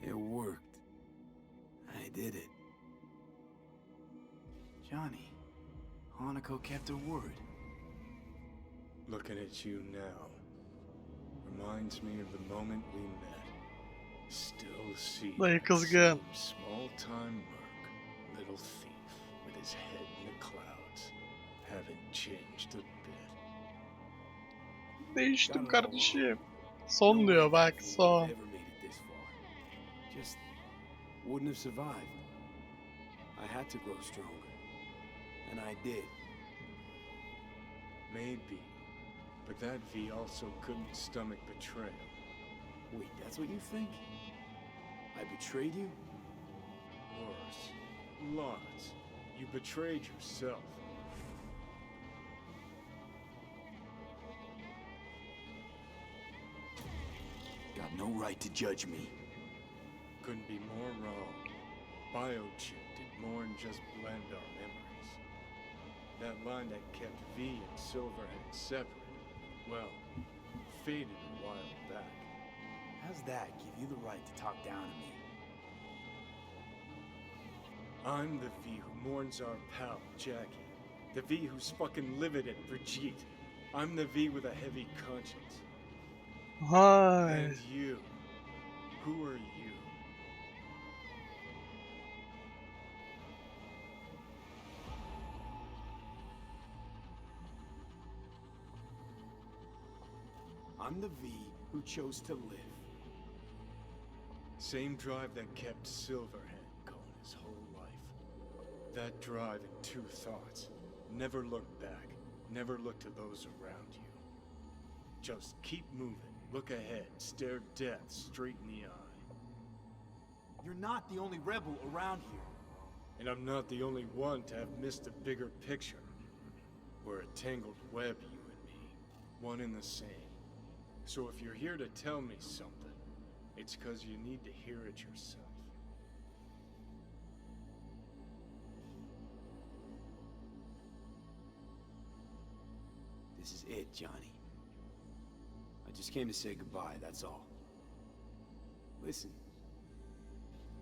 [SPEAKER 3] It worked. I did it. Johnny, Hanako kept her word.
[SPEAKER 2] Looking at you now reminds me of the moment we met. Still see
[SPEAKER 1] Dayı kızgın.
[SPEAKER 2] small time merc, little thief with his head in the clouds. Haven't changed a bit.
[SPEAKER 1] Değiştim kardeşim. Son diyor bak, son.
[SPEAKER 3] Never made it this far. Just wouldn't have survived. I had to grow stronger. And I did.
[SPEAKER 2] Maybe. But that V also couldn't stomach betrayal.
[SPEAKER 3] Wait, that's what you think? I betrayed you?
[SPEAKER 2] Worse. Lots. You betrayed yourself.
[SPEAKER 3] Got no right to judge me.
[SPEAKER 2] Couldn't be more wrong. Biochip did more than just blend our memories. That line that kept V and Silverhand separate, well, faded a while back.
[SPEAKER 3] How's that give you the right to talk down to me?
[SPEAKER 2] I'm the V who mourns our pal, Jackie. The V who's fucking livid at Brigitte. I'm the V with a heavy conscience.
[SPEAKER 1] Hay.
[SPEAKER 2] And you. Who are you?
[SPEAKER 3] I'm the V who chose to live.
[SPEAKER 2] Same drive that kept Silverhand going his whole life. That drive and two thoughts. Never look back. Never look to those around you. Just keep moving. Look ahead. Stare death straight in the eye.
[SPEAKER 3] You're not the only rebel around here.
[SPEAKER 2] And I'm not the only one to have missed the bigger picture. We're a tangled web, you and me. One and the same. So if you're here to tell me something, it's 'cause you need to hear it yourself.
[SPEAKER 3] This is it, Johnny. I just came to say goodbye, that's all. Listen.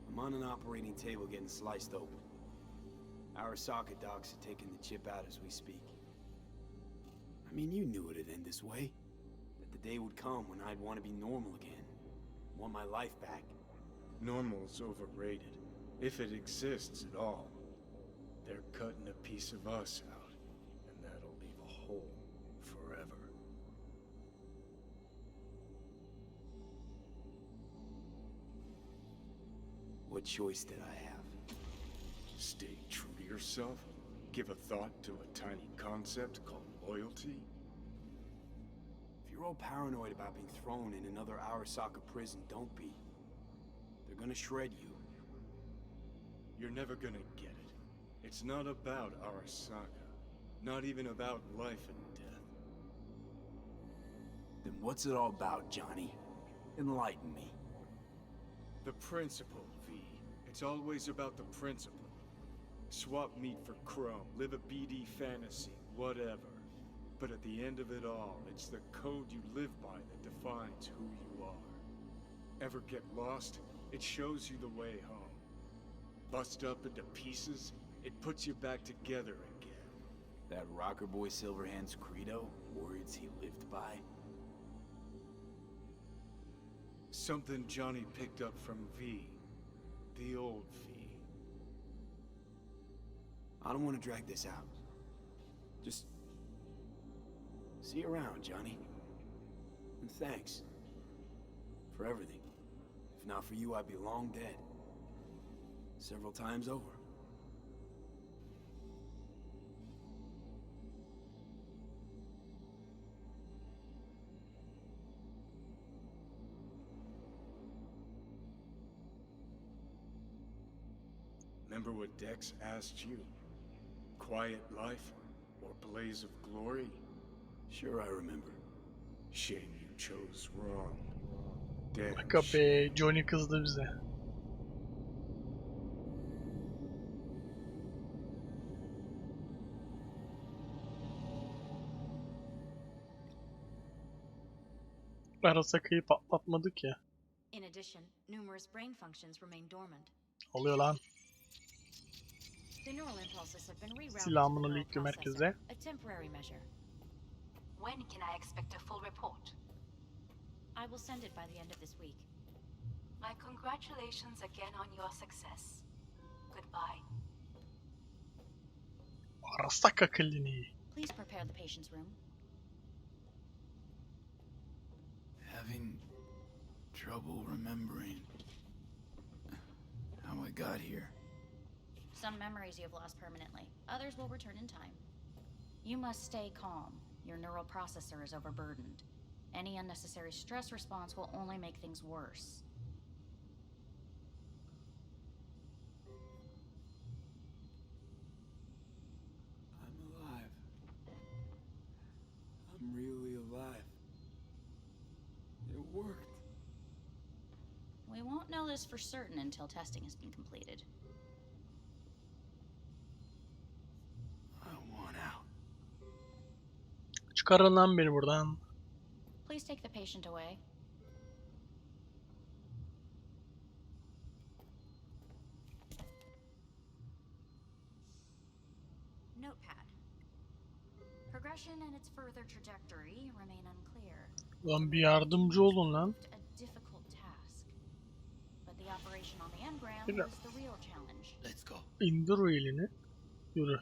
[SPEAKER 3] I'm on an operating table getting sliced open. Arasaka docs are taking the chip out as we speak. I mean, you knew it'd end this way. That the day would come when I'd want to be normal again. Want my life back.
[SPEAKER 2] Normal's overrated. If it exists at all. They're cutting a piece of us out, and that'll leave a hole forever.
[SPEAKER 3] What choice did I have?
[SPEAKER 2] Stay true to yourself? Give a thought to a tiny concept called loyalty?
[SPEAKER 3] If you're all paranoid about being thrown in another Arasaka prison, don't be. They're gonna shred you.
[SPEAKER 2] You're never gonna get it. It's not about Arasaka. Not even about life and death.
[SPEAKER 3] Then what's it all about, Johnny? Enlighten me.
[SPEAKER 2] The principle, V. It's always about the principle. Swap meat for chrome, live a BD fantasy, whatever. But at the end of it all, it's the code you live by that defines who you are. Ever get lost? It shows you the way home. Bust up into pieces, it puts you back together again.
[SPEAKER 3] That rocker boy Silverhand's credo? Words he lived by?
[SPEAKER 2] Something Johnny picked up from V. The old V.
[SPEAKER 3] I don't want to drag this out. Just... see you around, Johnny. And thanks. For everything. If not for you, I'd be long dead. Several times over.
[SPEAKER 2] Remember what Dex asked you? Quiet life or blaze of glory?
[SPEAKER 3] Sure I remember.
[SPEAKER 2] Shame you chose wrong. Damn
[SPEAKER 1] Bak be, Johnny kızdı bize. Arasaka'yı patlatmadık ya.
[SPEAKER 12] In addition, numerous brain functions remain dormant.
[SPEAKER 1] Oluyor lan.
[SPEAKER 12] The neural impulses have been rerouted to the neural
[SPEAKER 1] Selamünaleyküm
[SPEAKER 12] processor,
[SPEAKER 1] herkese.
[SPEAKER 12] a temporary measure.
[SPEAKER 4] When can I expect a full report?
[SPEAKER 14] I will send it by the end of this week.
[SPEAKER 4] My congratulations again on your success. Goodbye.
[SPEAKER 1] Arasaka kliniği.
[SPEAKER 14] Please prepare the patient's room.
[SPEAKER 3] Having trouble remembering how I got here.
[SPEAKER 14] Some memories you have lost permanently. Others will return in time. You must stay calm. Your neural processor is overburdened. Any unnecessary stress response will only make things worse.
[SPEAKER 3] I'm alive. I'm really alive. It worked.
[SPEAKER 14] We won't know this for certain until testing has been completed.
[SPEAKER 3] I want out.
[SPEAKER 1] Çıkarın lan beni buradan.
[SPEAKER 14] Please take the patient away. Notepad. Progression and its further trajectory remain unclear.
[SPEAKER 1] Lan bir yardımcı olun lan.
[SPEAKER 14] A difficult task. But the operation on the engram
[SPEAKER 1] Bir de-
[SPEAKER 14] was the real challenge.
[SPEAKER 13] Let's go.
[SPEAKER 1] İndir o elini. Yürü.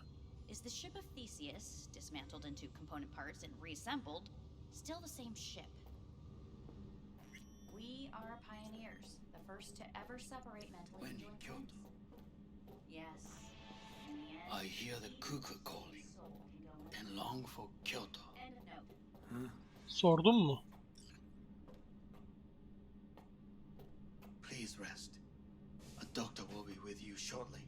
[SPEAKER 14] Is the ship of Theseus, dismantled into component parts and reassembled, still the same ship? We are pioneers, the first to ever separate mentally
[SPEAKER 13] When
[SPEAKER 14] enjoyed
[SPEAKER 13] Kyoto.
[SPEAKER 14] things. Yes. In the end,
[SPEAKER 13] I hear the cuckoo calling
[SPEAKER 14] soul can go
[SPEAKER 13] and long for Kyoto.
[SPEAKER 14] End of note.
[SPEAKER 1] Sordun mu?
[SPEAKER 13] Please rest. A doctor will be with you shortly.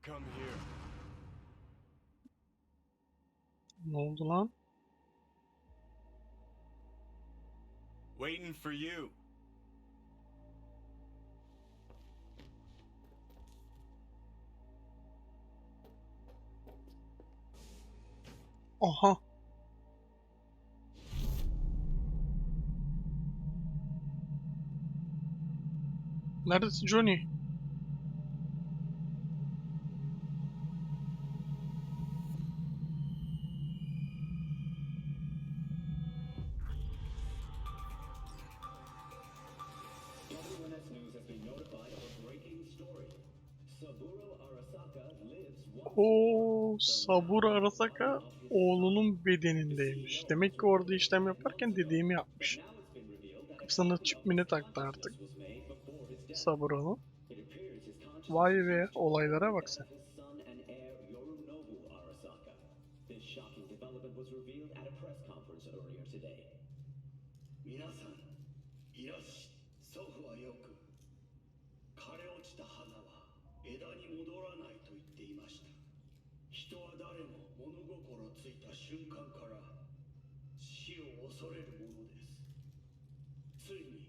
[SPEAKER 2] Come here.
[SPEAKER 1] Ne oldu lan?
[SPEAKER 2] Waiting for you.
[SPEAKER 1] Aha. Neredesin Johnny?
[SPEAKER 15] Everyone at News has been notified of a breaking story. Saburo Arasaka lives
[SPEAKER 1] O Sabur Arasaka oğlunun bedenindeymiş. Demek ki orada işlem yaparken dediğimi yapmış. Kafasına çip mi ne taktı artık. Saburo'nun. Vay be, olaylara bak sen.
[SPEAKER 15] This shocking development was revealed at a press conference earlier today.
[SPEAKER 16] 皆さん、いらっしゃ祖父はよく枯れ落ちた花は枝に戻らないと言っていました。人は誰も物心ついた瞬間から死を恐れるものです。ついに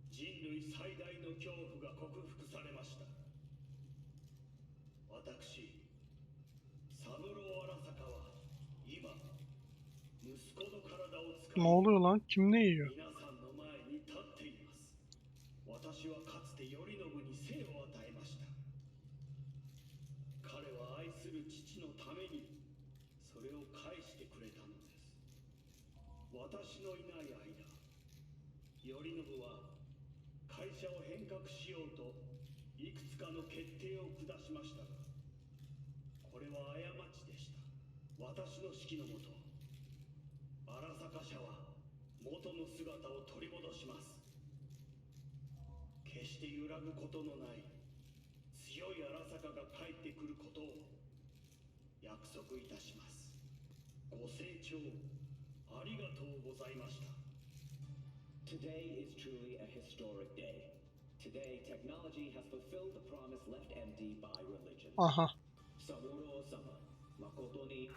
[SPEAKER 16] 人類最大の恐怖が克服されました。私、三郎荒坂は今息子の体を使い
[SPEAKER 1] Ne oluyor lan? Kim ne yiyor?
[SPEAKER 16] 皆さんの前に立っています。私はかつて頼信に生を与えました。彼は愛する父のためにそれを返してくれたのです。私のいない間、頼信は会社を変革しようといくつかの決定を下しましたが、これは過ちでした。私の指揮のもと、荒坂社は元の姿を取り戻します。決して揺らぐことのない強い荒坂が帰ってくることを約束いたします。ご清聴ありがとうございました。
[SPEAKER 15] Today is truly a historic day. Today, technology has fulfilled the promise left empty by religion.
[SPEAKER 1] Aha.
[SPEAKER 15] Saburo-sama, makoto ni.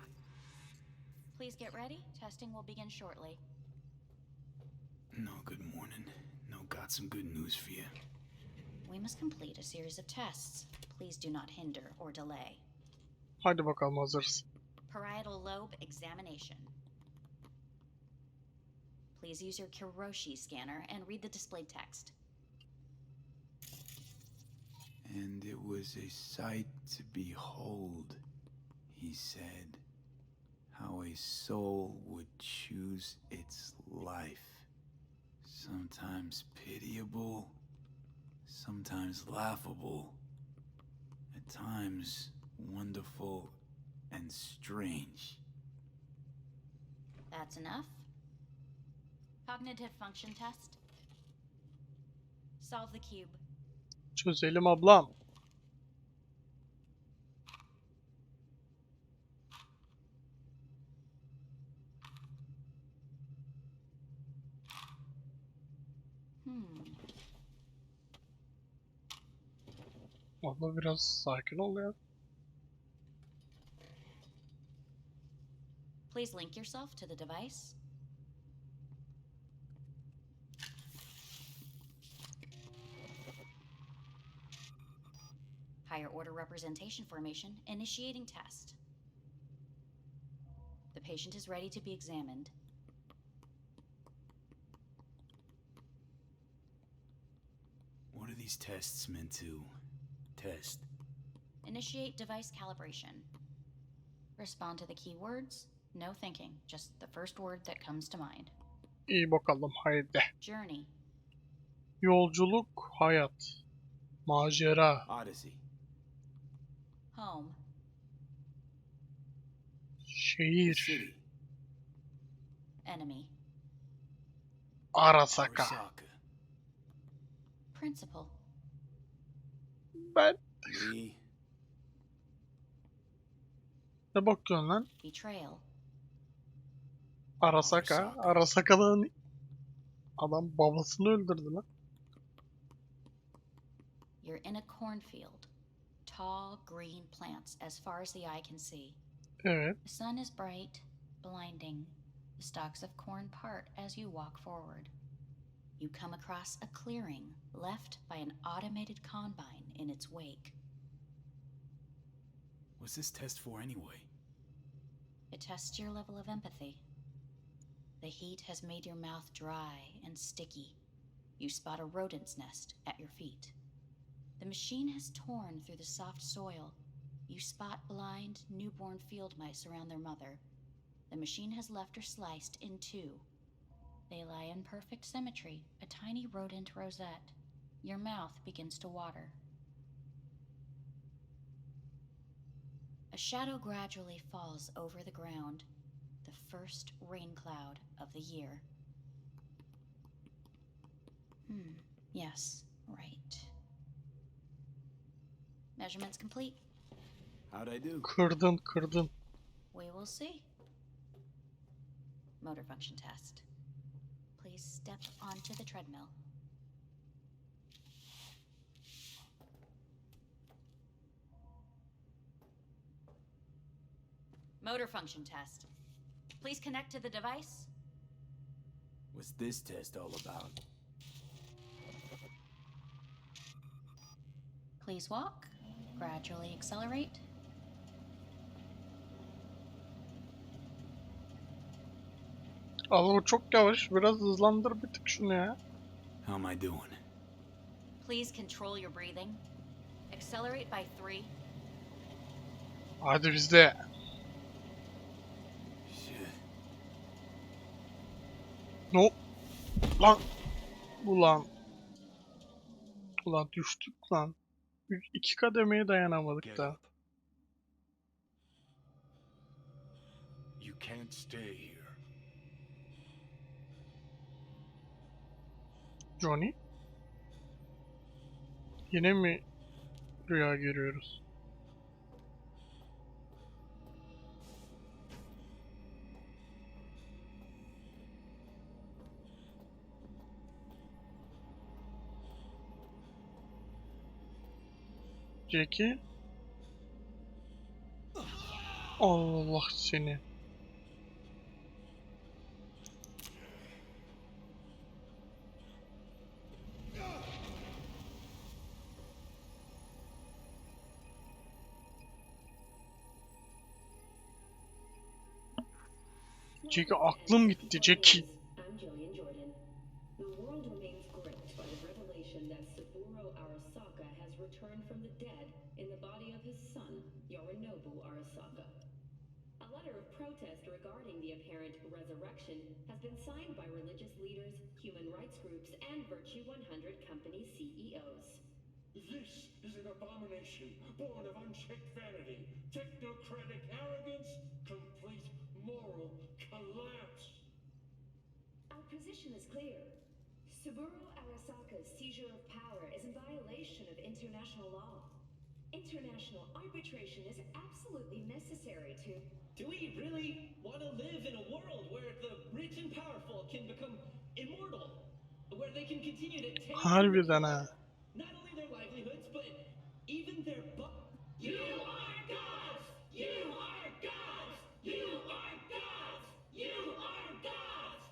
[SPEAKER 14] Please get ready. Testing will begin shortly.
[SPEAKER 3] No good morning, No, got some good news for you.
[SPEAKER 14] We must complete a series of tests. Please do not hinder or delay.
[SPEAKER 1] Hadi bakalım, hazırız.
[SPEAKER 14] Parietal lobe examination. Please use your Kiroshi scanner and read the displayed text.
[SPEAKER 3] And it was a sight to behold, he said, how a soul would choose its life. Sometimes pitiable, sometimes laughable, at times wonderful and strange.
[SPEAKER 14] That's enough. Cognitive function test. Solve the cube.
[SPEAKER 1] Çözelim ablam. Abla biraz sakin ol ya.
[SPEAKER 14] Please link yourself to the device. Higher order representation formation, initiating test. The patient is ready to be examined.
[SPEAKER 3] What are these tests meant to test?
[SPEAKER 14] Initiate device calibration. Respond to the keywords. No thinking, just the first word that comes to mind.
[SPEAKER 1] İyi bakalım, haydi.
[SPEAKER 14] Journey.
[SPEAKER 1] Yolculuk, hayat. Macera.
[SPEAKER 3] Odyssey.
[SPEAKER 14] Home.
[SPEAKER 1] Şehir.
[SPEAKER 3] City.
[SPEAKER 14] Enemy.
[SPEAKER 1] Arasaka.
[SPEAKER 3] Arasaka.
[SPEAKER 14] Principal.
[SPEAKER 1] Ben.
[SPEAKER 3] Lee.
[SPEAKER 1] Ne bakıyorsun lan?
[SPEAKER 14] Betrayal.
[SPEAKER 1] Arasaka. Arasaka'dan adam babasını öldürdü lan.
[SPEAKER 14] You're in a cornfield. Tall, green plants as far as the eye can see.
[SPEAKER 1] Evet.
[SPEAKER 14] The sun is bright, blinding. The stalks of corn part as you walk forward. You come across a clearing left by an automated combine in its wake.
[SPEAKER 3] What's this test for anyway?
[SPEAKER 14] It tests your level of empathy. The heat has made your mouth dry and sticky. You spot a rodent's nest at your feet. The machine has torn through the soft soil. You spot blind, newborn field mice around their mother. The machine has left her sliced in two. They lie in perfect symmetry, a tiny rodent rosette. Your mouth begins to water. A shadow gradually falls over the ground, the first rain cloud of the year. Yes, right. Measurements complete.
[SPEAKER 3] How'd I do?
[SPEAKER 1] Kırdın.
[SPEAKER 14] We will see. Motor function test. Please step onto the treadmill. Motor function test. Please connect to the device.
[SPEAKER 3] What's this test all about?
[SPEAKER 14] Please walk. Gradually accelerate.
[SPEAKER 1] Ama bu çok yavaş. Biraz hızlandır bir tık şunu ya.
[SPEAKER 3] How am I doing?
[SPEAKER 14] Please control your breathing. Accelerate by 3.
[SPEAKER 1] Hadi bizde.
[SPEAKER 3] Shit.
[SPEAKER 1] No. Lan. Ulan. Ulan düştük lan. 2 kademeye dayanamadık da.
[SPEAKER 2] You can't stay here.
[SPEAKER 1] Johnny. Yine mi rüya görüyoruz? Jackie. Allah seni. Jackie aklım gitti Jackie.
[SPEAKER 12] I'm Jillian Jordan. The world remains gripped by the revelation that Saburo Arasaka has returned from the dead in the body of his son, Yorinobu Arasaka. A letter of protest regarding the apparent resurrection has been signed by religious leaders, human rights groups, and Virtue 100 company CEOs.
[SPEAKER 16] This is an abomination born of unchecked vanity, technocratic arrogance, complete moral collapse.
[SPEAKER 12] Our position is clear. Saburo Arasaka's seizure of power is in violation of international law. International arbitration is absolutely necessary to...
[SPEAKER 15] Do we really want to live in a world where the rich and powerful can become immortal? Where they can continue to take
[SPEAKER 1] Harbiden ha.
[SPEAKER 15] not only their livelihoods, but even their You are gods! You are gods! You are gods! You are gods!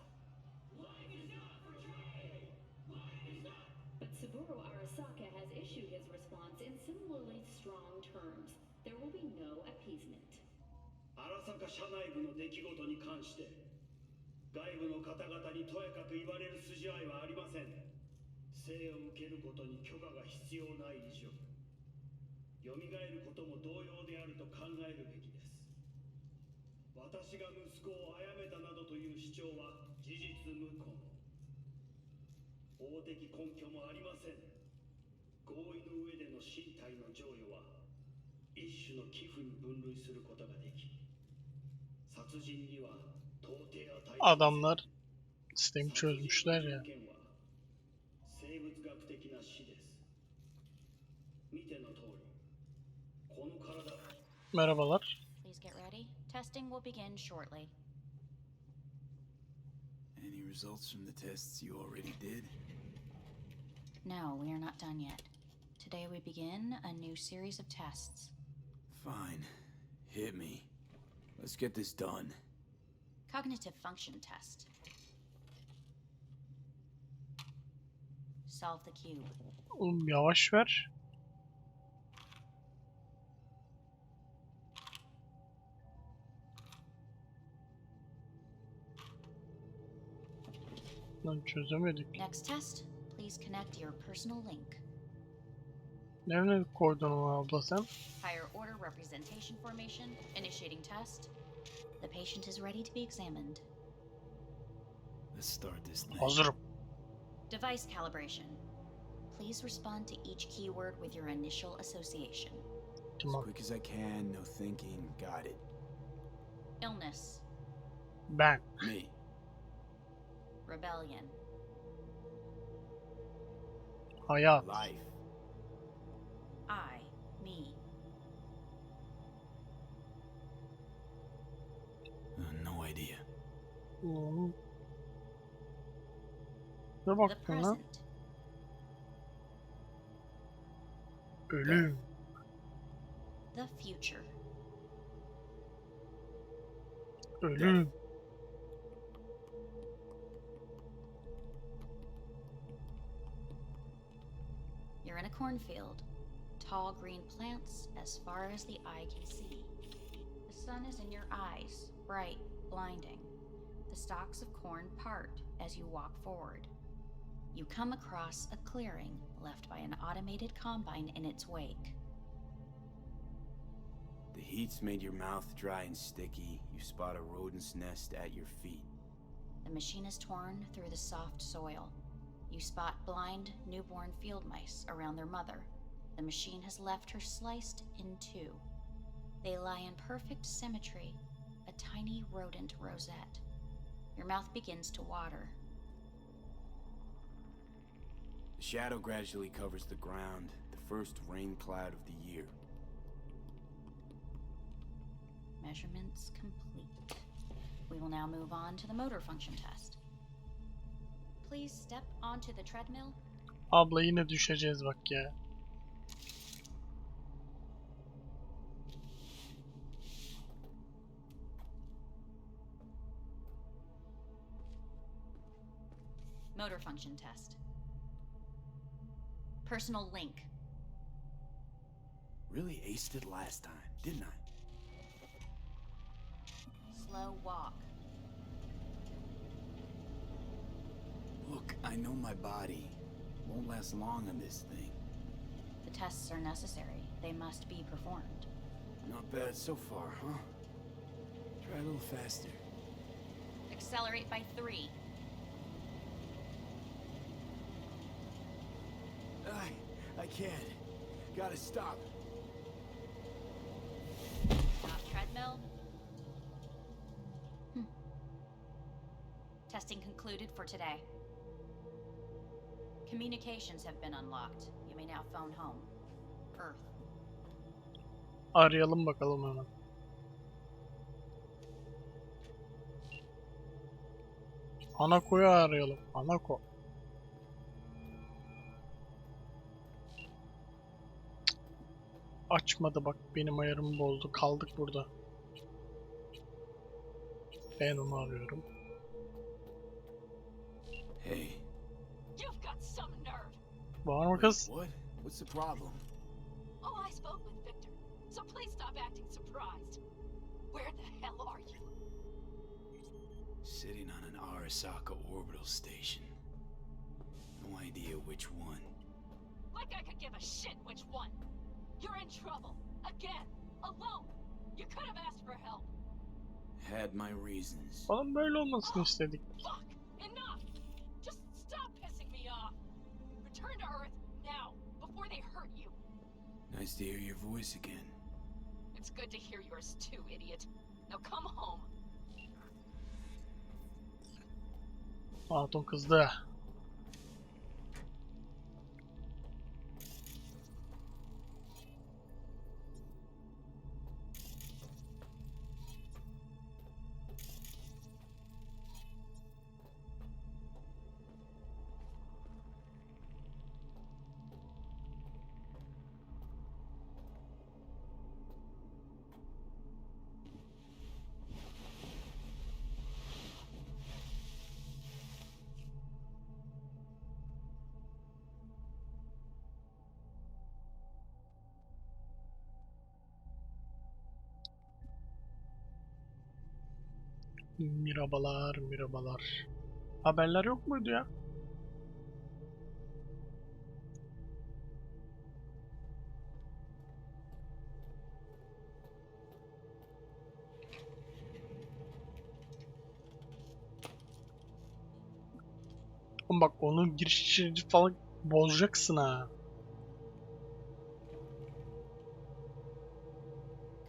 [SPEAKER 15] Life is not for trade! Life is not...
[SPEAKER 12] But Saburo Arasaka has issued his response in similarly strong terms. There will be no appeasement.
[SPEAKER 16] 荒坂社内部の出来事に関して外部の方々にとやかく言われる筋合いはありません。生を受けることに許可が必要ない以上蘇ることも同様であると考えるべきです。私が息子を殺めたなどという主張は事実無根。法的根拠もありません。合意の上での身体の贈与は一種の寄付に分類することができ、殺人には到底値しません。
[SPEAKER 1] Adamlar sistemi çözmüşler ya.
[SPEAKER 16] 生物学的な死です。見ての通り、この体
[SPEAKER 1] Merhabalar.
[SPEAKER 14] Please get ready. Testing will begin shortly.
[SPEAKER 3] Any results from the tests you already did?
[SPEAKER 14] No, we are not done yet. Today we begin a new series of tests.
[SPEAKER 3] Fine. Hit me. Let's get this done.
[SPEAKER 14] Cognitive function test. Solve the cube.
[SPEAKER 1] Oğlum yavaş ver. Lan çözemedik.
[SPEAKER 14] Next test, please connect your personal link.
[SPEAKER 1] Nereye koydun onu abla sen?
[SPEAKER 14] Higher order representation formation, initiating test. The patient is ready to be examined.
[SPEAKER 3] Let's start this thing.
[SPEAKER 1] Hazırım.
[SPEAKER 14] Device calibration. Please respond to each keyword with your initial association.
[SPEAKER 3] As quick as I can, no thinking. Got it.
[SPEAKER 14] Illness.
[SPEAKER 1] Ben.
[SPEAKER 3] Me.
[SPEAKER 14] Rebellion.
[SPEAKER 1] Hayat.
[SPEAKER 3] Life.
[SPEAKER 14] I. Me.
[SPEAKER 3] No idea.
[SPEAKER 1] Oğlum. Ne
[SPEAKER 14] The
[SPEAKER 1] baktın lan?
[SPEAKER 14] present.
[SPEAKER 1] Ölüm.
[SPEAKER 14] The future.
[SPEAKER 1] Ölüm.
[SPEAKER 14] You're in a cornfield. Tall green plants as far as the eye can see. The sun is in your eyes, bright, blinding. The stalks of corn part as you walk forward. You come across a clearing left by an automated combine in its wake.
[SPEAKER 3] The heat's made your mouth dry and sticky. You spot a rodent's nest at your feet.
[SPEAKER 14] The machine is torn through the soft soil. You spot blind, newborn field mice around their mother. The machine has left her sliced in two. They lie in perfect symmetry, a tiny rodent rosette. Your mouth begins to water.
[SPEAKER 3] The shadow gradually covers the ground, the first rain cloud of the year.
[SPEAKER 14] Measurements complete. We will now move on to the motor function test. Please step onto the treadmill.
[SPEAKER 1] Abla yine düşeceğiz bak ya.
[SPEAKER 14] Motor function test. Personal link.
[SPEAKER 3] Really aced it last time, didn't I?
[SPEAKER 14] Slow walk.
[SPEAKER 3] I know my body won't last long on this thing.
[SPEAKER 14] The tests are necessary. They must be performed.
[SPEAKER 3] Not bad so far, huh? Try a little faster.
[SPEAKER 14] Accelerate by 3.
[SPEAKER 3] I can't. Gotta stop.
[SPEAKER 14] Stop treadmill. Testing concluded for today. Communications have been unlocked. You may now phone home. Earth.
[SPEAKER 1] Arayalım bakalım hemen. Anako'yu arayalım. Anako. Açmadı bak, benim ayarımı bozdu. Kaldık burada. Ben onu arıyorum.
[SPEAKER 3] Hey.
[SPEAKER 4] You've got some nerve.
[SPEAKER 1] Var mı kız?
[SPEAKER 3] What? What's the problem?
[SPEAKER 4] Oh, I spoke with Victor, so please stop acting surprised. Where the hell are you?
[SPEAKER 3] Sitting on an Arasaka orbital station. No idea which one.
[SPEAKER 4] Like I could give a shit which one. You're in trouble. Again. Alone. You could have asked for help.
[SPEAKER 3] Had my reasons.
[SPEAKER 1] Oğlum böyle olmasını istedik.
[SPEAKER 4] Fuck! Enough! Just stop pissing me off! Return to Earth now, before they hurt you.
[SPEAKER 3] Nice to hear your voice again.
[SPEAKER 4] It's good to hear yours too, idiot. Now come home.
[SPEAKER 1] Hatun kızdı. Mirabalar, mirabalar. Haberler yok muydu ya? Oğlum bak, onun girişini falan bozacaksın ha.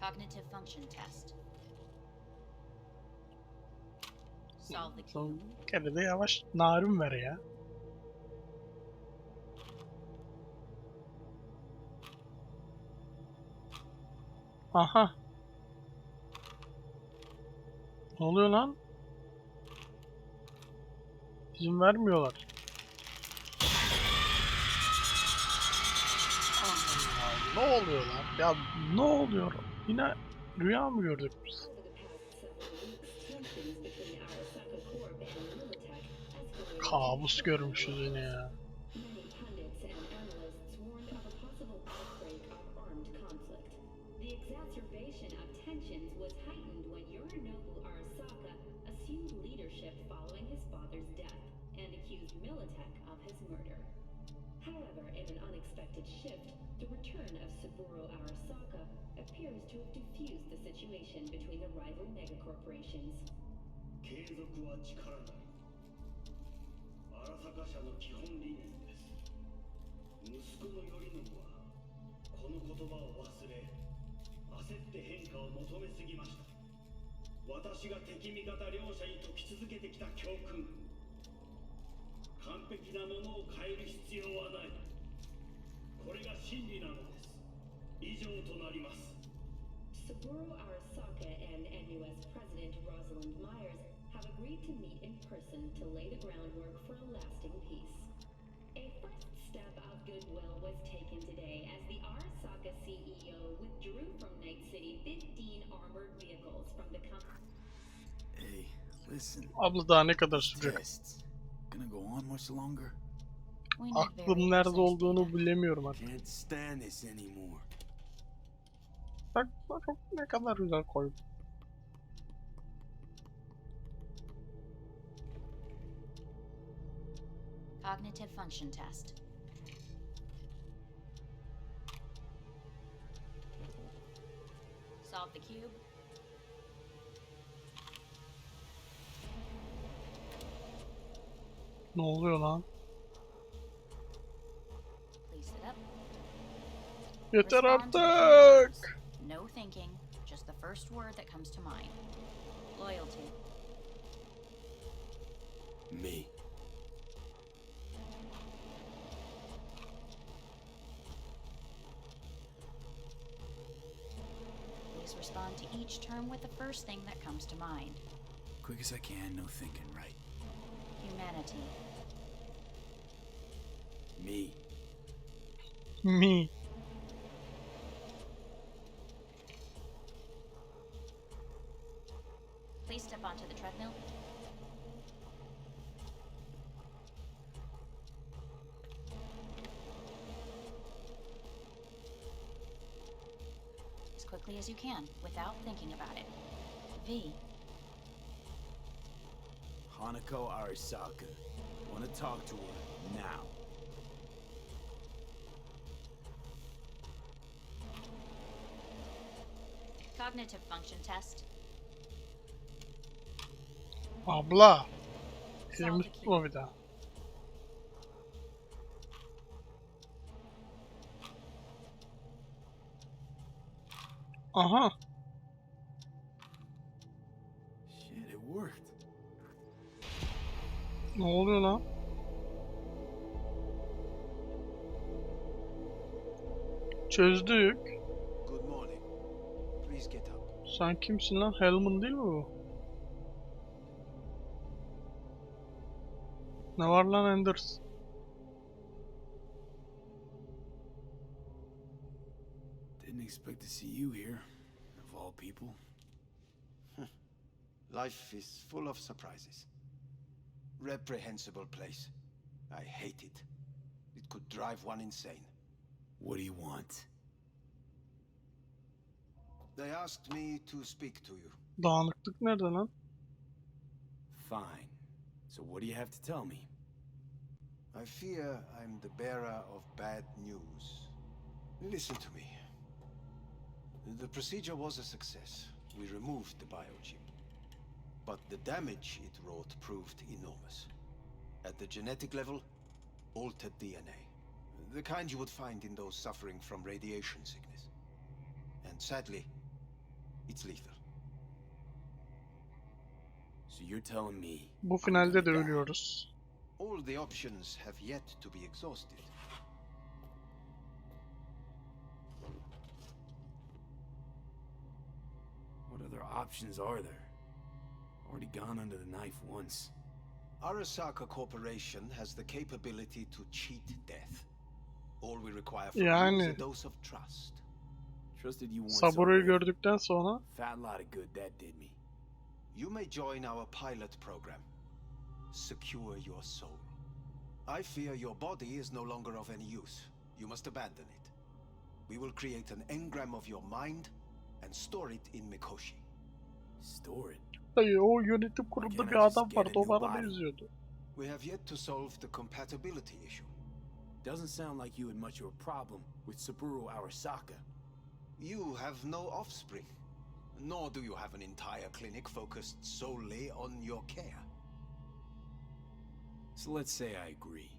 [SPEAKER 14] Cognitive function test. Solve the key.
[SPEAKER 1] Son kere de yavaş narin ver ya. Aha. Ne oluyor lan? İzin vermiyorlar. Allah, ne oluyor lan? Ya ne oluyor? Yine rüya mı gördük biz? Kabus görmüşüz yine ya.
[SPEAKER 12] However, in an unexpected shift, the return of Saburo Arasaka appears to have diffused the situation between the rival megacorporations.
[SPEAKER 16] 継続は力なり。荒坂社の基本理念です。息子の頼信はこの言葉を忘れ、焦って変化を求めすぎました。私が敵味方両者に説き続けてきた教訓。完璧なものを変える必要はない。これが真理なのです。以上となります。
[SPEAKER 12] Saburo Arasaka and NUS President Rosalind Myers have agreed to meet in person to lay the groundwork for a lasting peace. A first step of goodwill was taken today as the Arasaka CEO withdrew from Night City 15 armored vehicles from the company.
[SPEAKER 3] Hey, listen.
[SPEAKER 1] Abla daha ne kadar sürecek?
[SPEAKER 3] Tests. Gonna go on much longer?
[SPEAKER 1] Aklım nerede olduğunu bilemiyorum artık.
[SPEAKER 3] Can't stand this anymore.
[SPEAKER 1] Bak ne kadar güzel koydum.
[SPEAKER 14] Cognitive function test. Solve the cube.
[SPEAKER 1] Ne oluyor lan?
[SPEAKER 14] Please sit up.
[SPEAKER 1] Yeter
[SPEAKER 14] Respond to the key words.
[SPEAKER 1] artık.
[SPEAKER 14] No thinking, just the first word that comes to mind. Loyalty.
[SPEAKER 3] Me.
[SPEAKER 14] Please respond to each term with the first thing that comes to mind.
[SPEAKER 3] Quick as I can, no thinking, right?
[SPEAKER 14] Humanity.
[SPEAKER 3] Me.
[SPEAKER 1] Me.
[SPEAKER 14] Please step onto the treadmill. As quickly as you can, without thinking about it. V.
[SPEAKER 3] Hanako Arasaka. Want to talk to her now.
[SPEAKER 14] Cognitive function test.
[SPEAKER 1] Abla. Elimi tutma bir daha. Aha.
[SPEAKER 3] Shit, it worked.
[SPEAKER 1] Ne oluyor lan? Çözdük.
[SPEAKER 5] Good morning. Please get up.
[SPEAKER 1] Sen kimsin lan? Hellman değil mi bu? Ne var lan Anders?
[SPEAKER 3] Didn't expect to see you here, of all people.
[SPEAKER 5] Life is full of surprises. Reprehensible place. I hate it. It could drive one insane.
[SPEAKER 3] What do you want?
[SPEAKER 5] They asked me to speak to you.
[SPEAKER 1] Dağınıklık nerede lan?
[SPEAKER 3] Fine. So what do you have to tell me?
[SPEAKER 5] I fear I'm the bearer of bad news. Listen to me. The procedure was a success. We removed the biochip. But the damage it wrought proved enormous. At the genetic level, altered DNA. The kind you would find in those suffering from radiation sickness. And sadly, it's lethal.
[SPEAKER 3] So you're telling me
[SPEAKER 1] Bu finalde de ölüyoruz.
[SPEAKER 5] All the options have yet to be exhausted.
[SPEAKER 3] what other options are there? Already gone under the knife once.
[SPEAKER 5] Arasaka Corporation has the capability to cheat death. All we require from you is a dose of trust.
[SPEAKER 3] Trusted you once
[SPEAKER 1] Saburo'yu
[SPEAKER 3] already.
[SPEAKER 1] gördükten sonra
[SPEAKER 3] Fat lot of good that did me.
[SPEAKER 5] You may join our pilot program. Secure your soul. I fear your body is no longer of any use. You must abandon it. We will create an engram of your mind and store it in Mikoshi.
[SPEAKER 3] Store it?
[SPEAKER 1] dayı o yönetim kurulunda bir adam vardı, o bana benziyordu.
[SPEAKER 5] We have yet to solve the compatibility issue.
[SPEAKER 3] Doesn't sound like you had much of a problem with Saburo Arasaka.
[SPEAKER 5] You have no offspring, nor do you have an entire clinic focused solely on your care.
[SPEAKER 3] So let's say I agree.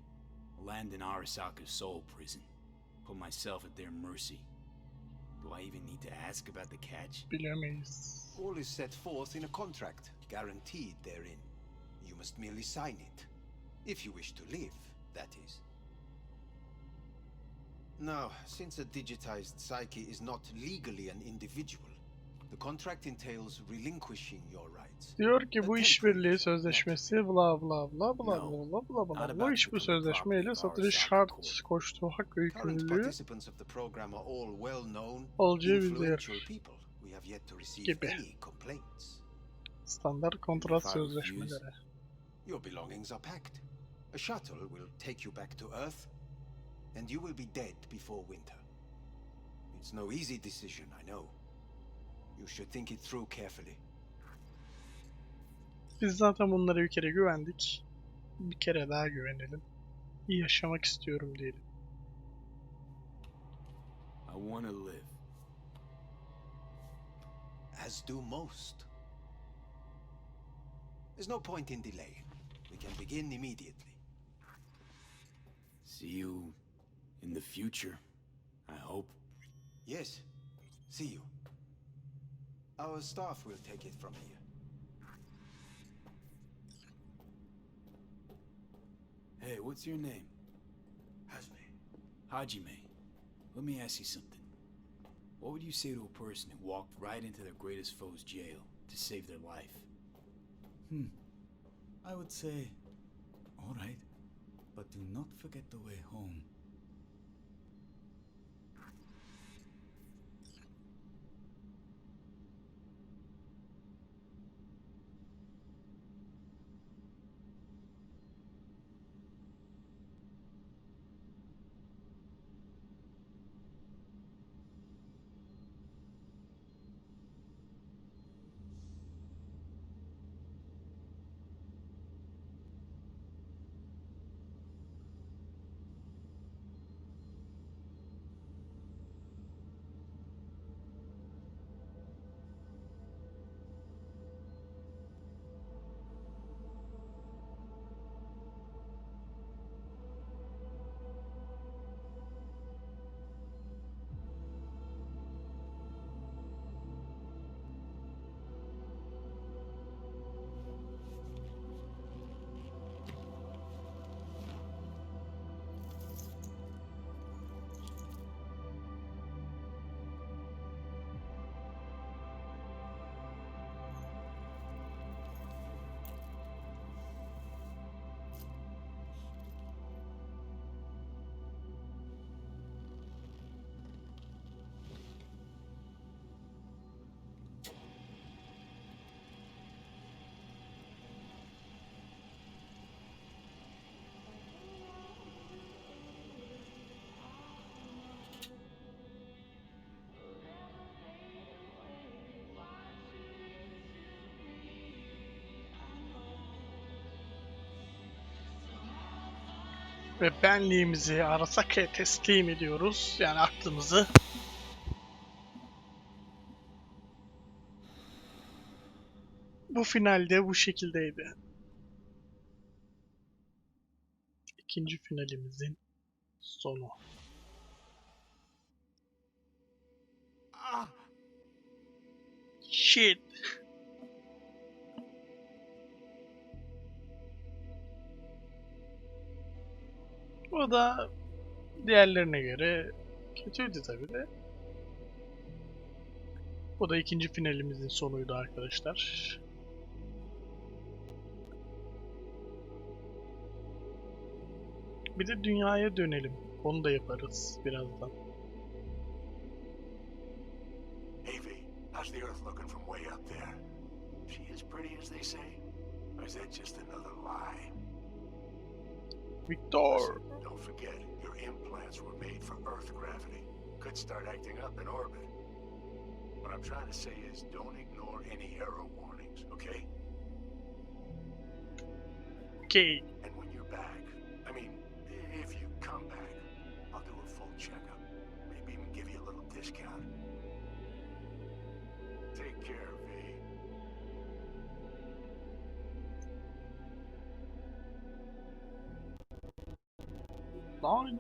[SPEAKER 3] Land in Arasaka's soul prison. Put myself at their mercy. Do I even need to ask about the catch?
[SPEAKER 1] Bilemeyiz.
[SPEAKER 5] All is set forth in a contract, guaranteed therein. You must merely sign it. If you wish to live, that is. Now, since a digitized psyche is not legally an individual, the contract entails relinquishing your rights.
[SPEAKER 1] Diyor ki bu işbirliği sözleşmesi bla bla bla bla bla bla bla. Bu iş bu sözleşmeyle satış şart koştuğu hak ve
[SPEAKER 5] Current
[SPEAKER 1] yükümlülüğü
[SPEAKER 5] participants of the program are all well-known,
[SPEAKER 1] olacağı
[SPEAKER 5] influential
[SPEAKER 1] bildirir
[SPEAKER 5] people. We have yet to receive
[SPEAKER 1] gibi.
[SPEAKER 5] any complaints.
[SPEAKER 1] Standart kontrat sözleşmeleri.
[SPEAKER 5] Your belongings are packed. A shuttle will take you back to Earth, and you will be dead before winter. It's no easy decision, I know. You should think it through carefully.
[SPEAKER 1] Biz zaten bunlara bir kere güvendik. Bir kere daha güvenelim. Yaşamak istiyorum diyelim.
[SPEAKER 3] I want to live.
[SPEAKER 5] As do most. There's no point in delaying. We can begin immediately.
[SPEAKER 3] See you in the future, I hope.
[SPEAKER 5] Yes, see you. Our staff will take it from here.
[SPEAKER 3] Hey, what's your name?
[SPEAKER 5] Hajime.
[SPEAKER 3] Hajime. Let me ask you something. What would you say to a person who walked right into their greatest foe's jail to save their life?
[SPEAKER 10] I would say, all right, but do not forget the way home.
[SPEAKER 1] Ve benliğimizi Arasaka'ya teslim ediyoruz. Yani aklımızı. Bu finalde bu şekildeydi. İkinci finalimizin sonu. Shit. O da diğerlerine göre kötüydü tabi de. Bu da ikinci finalimizin sonuydu arkadaşlar. Bir de dünyaya dönelim. Onu da yaparız birazdan.
[SPEAKER 8] Hey V, how's the Earth looking from way up there? She as pretty as they say? Or is that just another lie?
[SPEAKER 1] Victor!
[SPEAKER 8] Listen, don't forget, your implants were made for Earth gravity. Could start acting up in orbit. What I'm trying to say is don't ignore any error warnings, okay?
[SPEAKER 1] Okay.
[SPEAKER 8] And when you're back, I mean, if you come back, I'll do a full checkup. Maybe even give you a little discount. Take care, V.
[SPEAKER 1] Lan.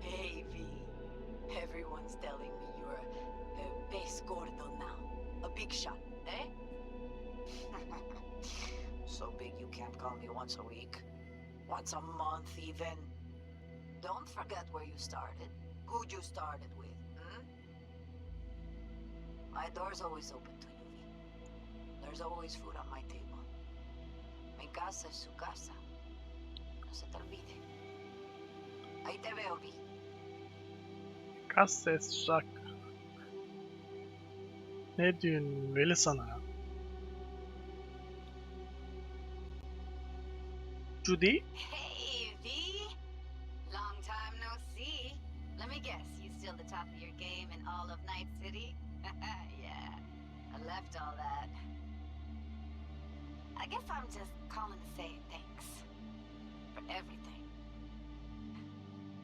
[SPEAKER 17] Hey V, everyone's telling me you're a base gordo now. A big shot, eh? So big you can't call me once a week. Once a month even. Don't forget where you started. Who'd you started with, My door's always open to you, V. There's always food on my table. Mi casa es su casa. No se te olvide. Ahí te veo, V.
[SPEAKER 1] Kas ses sak. Ne diyorsun Veli sana? Judy?
[SPEAKER 17] Hey, V. Long time no see. Let me guess, you still the top of your game in all of Night City? Yeah, I left all that. I guess I'm just calling to say thanks for everything.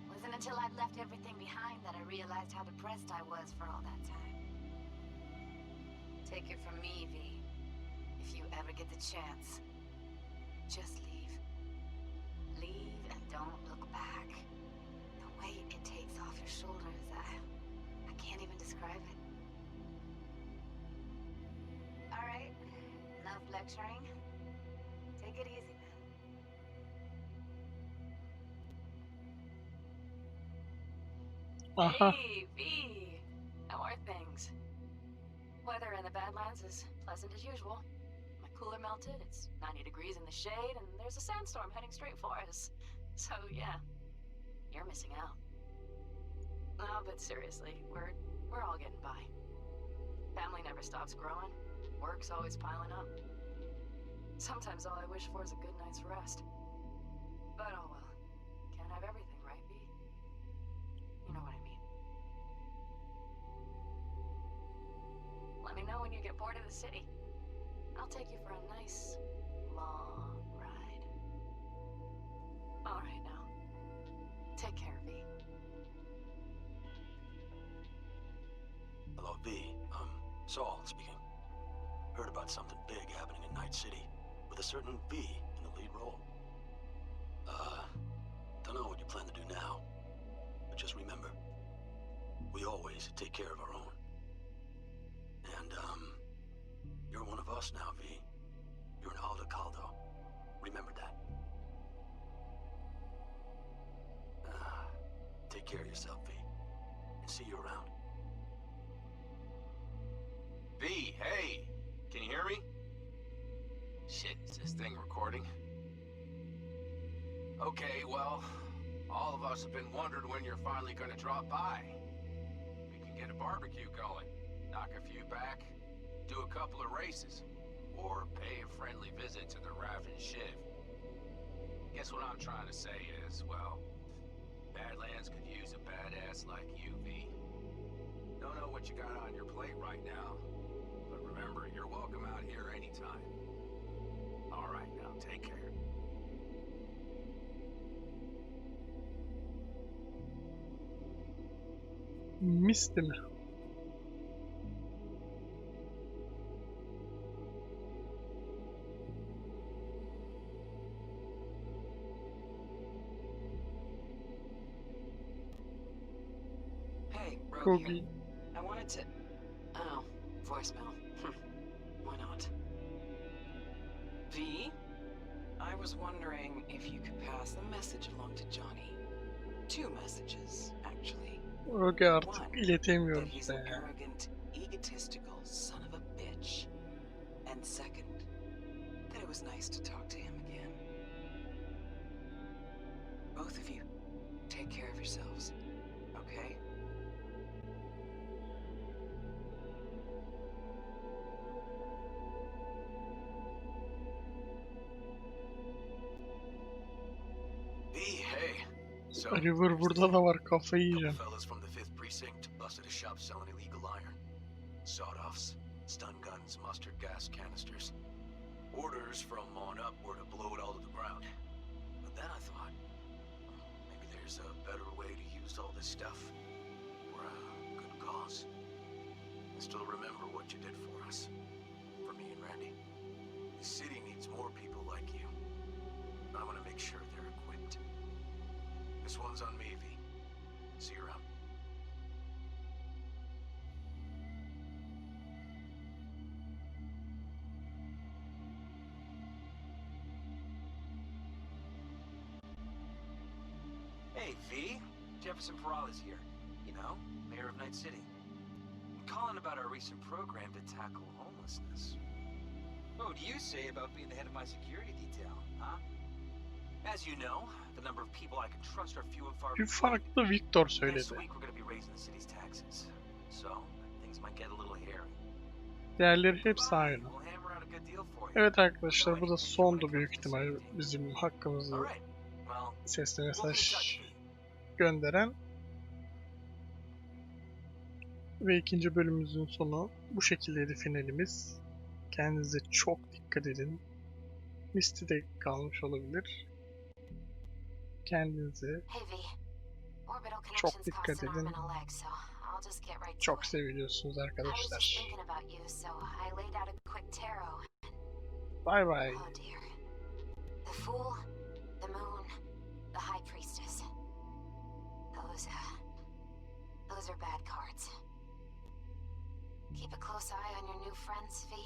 [SPEAKER 17] Wasn't until I'd left everything behind that I realized how depressed I was for all that time. Take it from me, V. If you ever get the chance, just leave. Leave and don't look back. The weight it takes off your shoulders, I can't even describe it. All right, enough lecturing. Take it easy, man.
[SPEAKER 1] Aha.
[SPEAKER 4] Hey, V. How are things? Weather in the Badlands is pleasant as usual. My cooler melted, it's 90 degrees in the shade, and there's a sandstorm heading straight for us. So yeah, you're missing out. No, but seriously, we're all getting by. Family never stops growing. Work's always piling up. Sometimes all I wish for is a good night's rest. But oh well. Can't have everything, right, V? You know what I mean. Let me know when you get bored of the city. I'll take you for a nice, long ride. Alright now. Take care, V.
[SPEAKER 18] Hello, V. Saul speaking. Heard about something big happening in Night City, with a certain V in the lead role. Don't know what you plan to do now, but just remember, we always take care of our own. And, you're one of us now, V. You're an Alda Caldo. Remember that. Take care of yourself, V. And see you around.
[SPEAKER 3] V, hey! Can you hear me? Shit, is this thing recording? Okay, well, all of us have been wondering when you're finally gonna drop by. We can get a barbecue going, knock a few back, do a couple of races, or pay a friendly visit to the Raven Shiv. Guess what I'm trying to say is, well, Badlands could use a badass like you, V. Don't know what you got on your plate right now, but remember, you're welcome out here anytime. All right, now, take care.
[SPEAKER 1] Misti mi?
[SPEAKER 19] Hey, Rogue
[SPEAKER 1] Kogi.
[SPEAKER 19] here. I wanted to... Oh, voicemail. Why not? V? I was wondering if you could pass the message along to Johnny. 2 messages, actually.
[SPEAKER 1] Rogi artık
[SPEAKER 19] One, that
[SPEAKER 1] iletemiyoruz
[SPEAKER 19] he's
[SPEAKER 1] be
[SPEAKER 19] an
[SPEAKER 1] ya.
[SPEAKER 19] arrogant, egotistical son of a bitch. And second, that it was nice to talk to him again. Both of you, take care of yourselves, okay?
[SPEAKER 18] V, hey. So,
[SPEAKER 1] River burada da var, kafayı yiyeceğim.
[SPEAKER 18] fellas from the 5th Precinct busted a shop selling illegal iron. Sawed-offs, stun guns, mustard gas canisters. Orders from on up were to blow it all to the ground. But then I thought, maybe there's a better way to use all this stuff for a good cause. I still remember what you did for us, for me and Randy. The city needs more people like you. I'm gonna make sure they're equipped. This one's on me, V. See you around.
[SPEAKER 3] Hey, V. Jefferson Peralta's here. You know, mayor of Night City. I'm calling about our recent program to tackle homelessness. What would you say about being the head of my security detail, huh? As you know, the number of people I can trust are few and far
[SPEAKER 1] Bir
[SPEAKER 3] between.
[SPEAKER 1] farklı Victor
[SPEAKER 3] Next
[SPEAKER 1] söyledi.
[SPEAKER 3] week we're going to be raising the city's taxes. So, things might get a little hairy.
[SPEAKER 1] Değerleri hepsi aynı.
[SPEAKER 3] We'll hammer out a good deal for you.
[SPEAKER 1] Evet arkadaşlar, bu da sondu büyük ihtimal bizim hakkımızda
[SPEAKER 3] Well,
[SPEAKER 1] sesli mesaj gönderen. Ve ikinci bölümümüzün sonu bu şekildeydi finalimiz. Kendinize çok dikkat edin. Misty de kalmış olabilir. Kendinize çok dikkat edin. Çok seviliyorsunuz arkadaşlar. Bye bye.
[SPEAKER 4] The Fool, the Moon, the High Priestess. Those are bad cards. Keep a close eye on your new friends, V.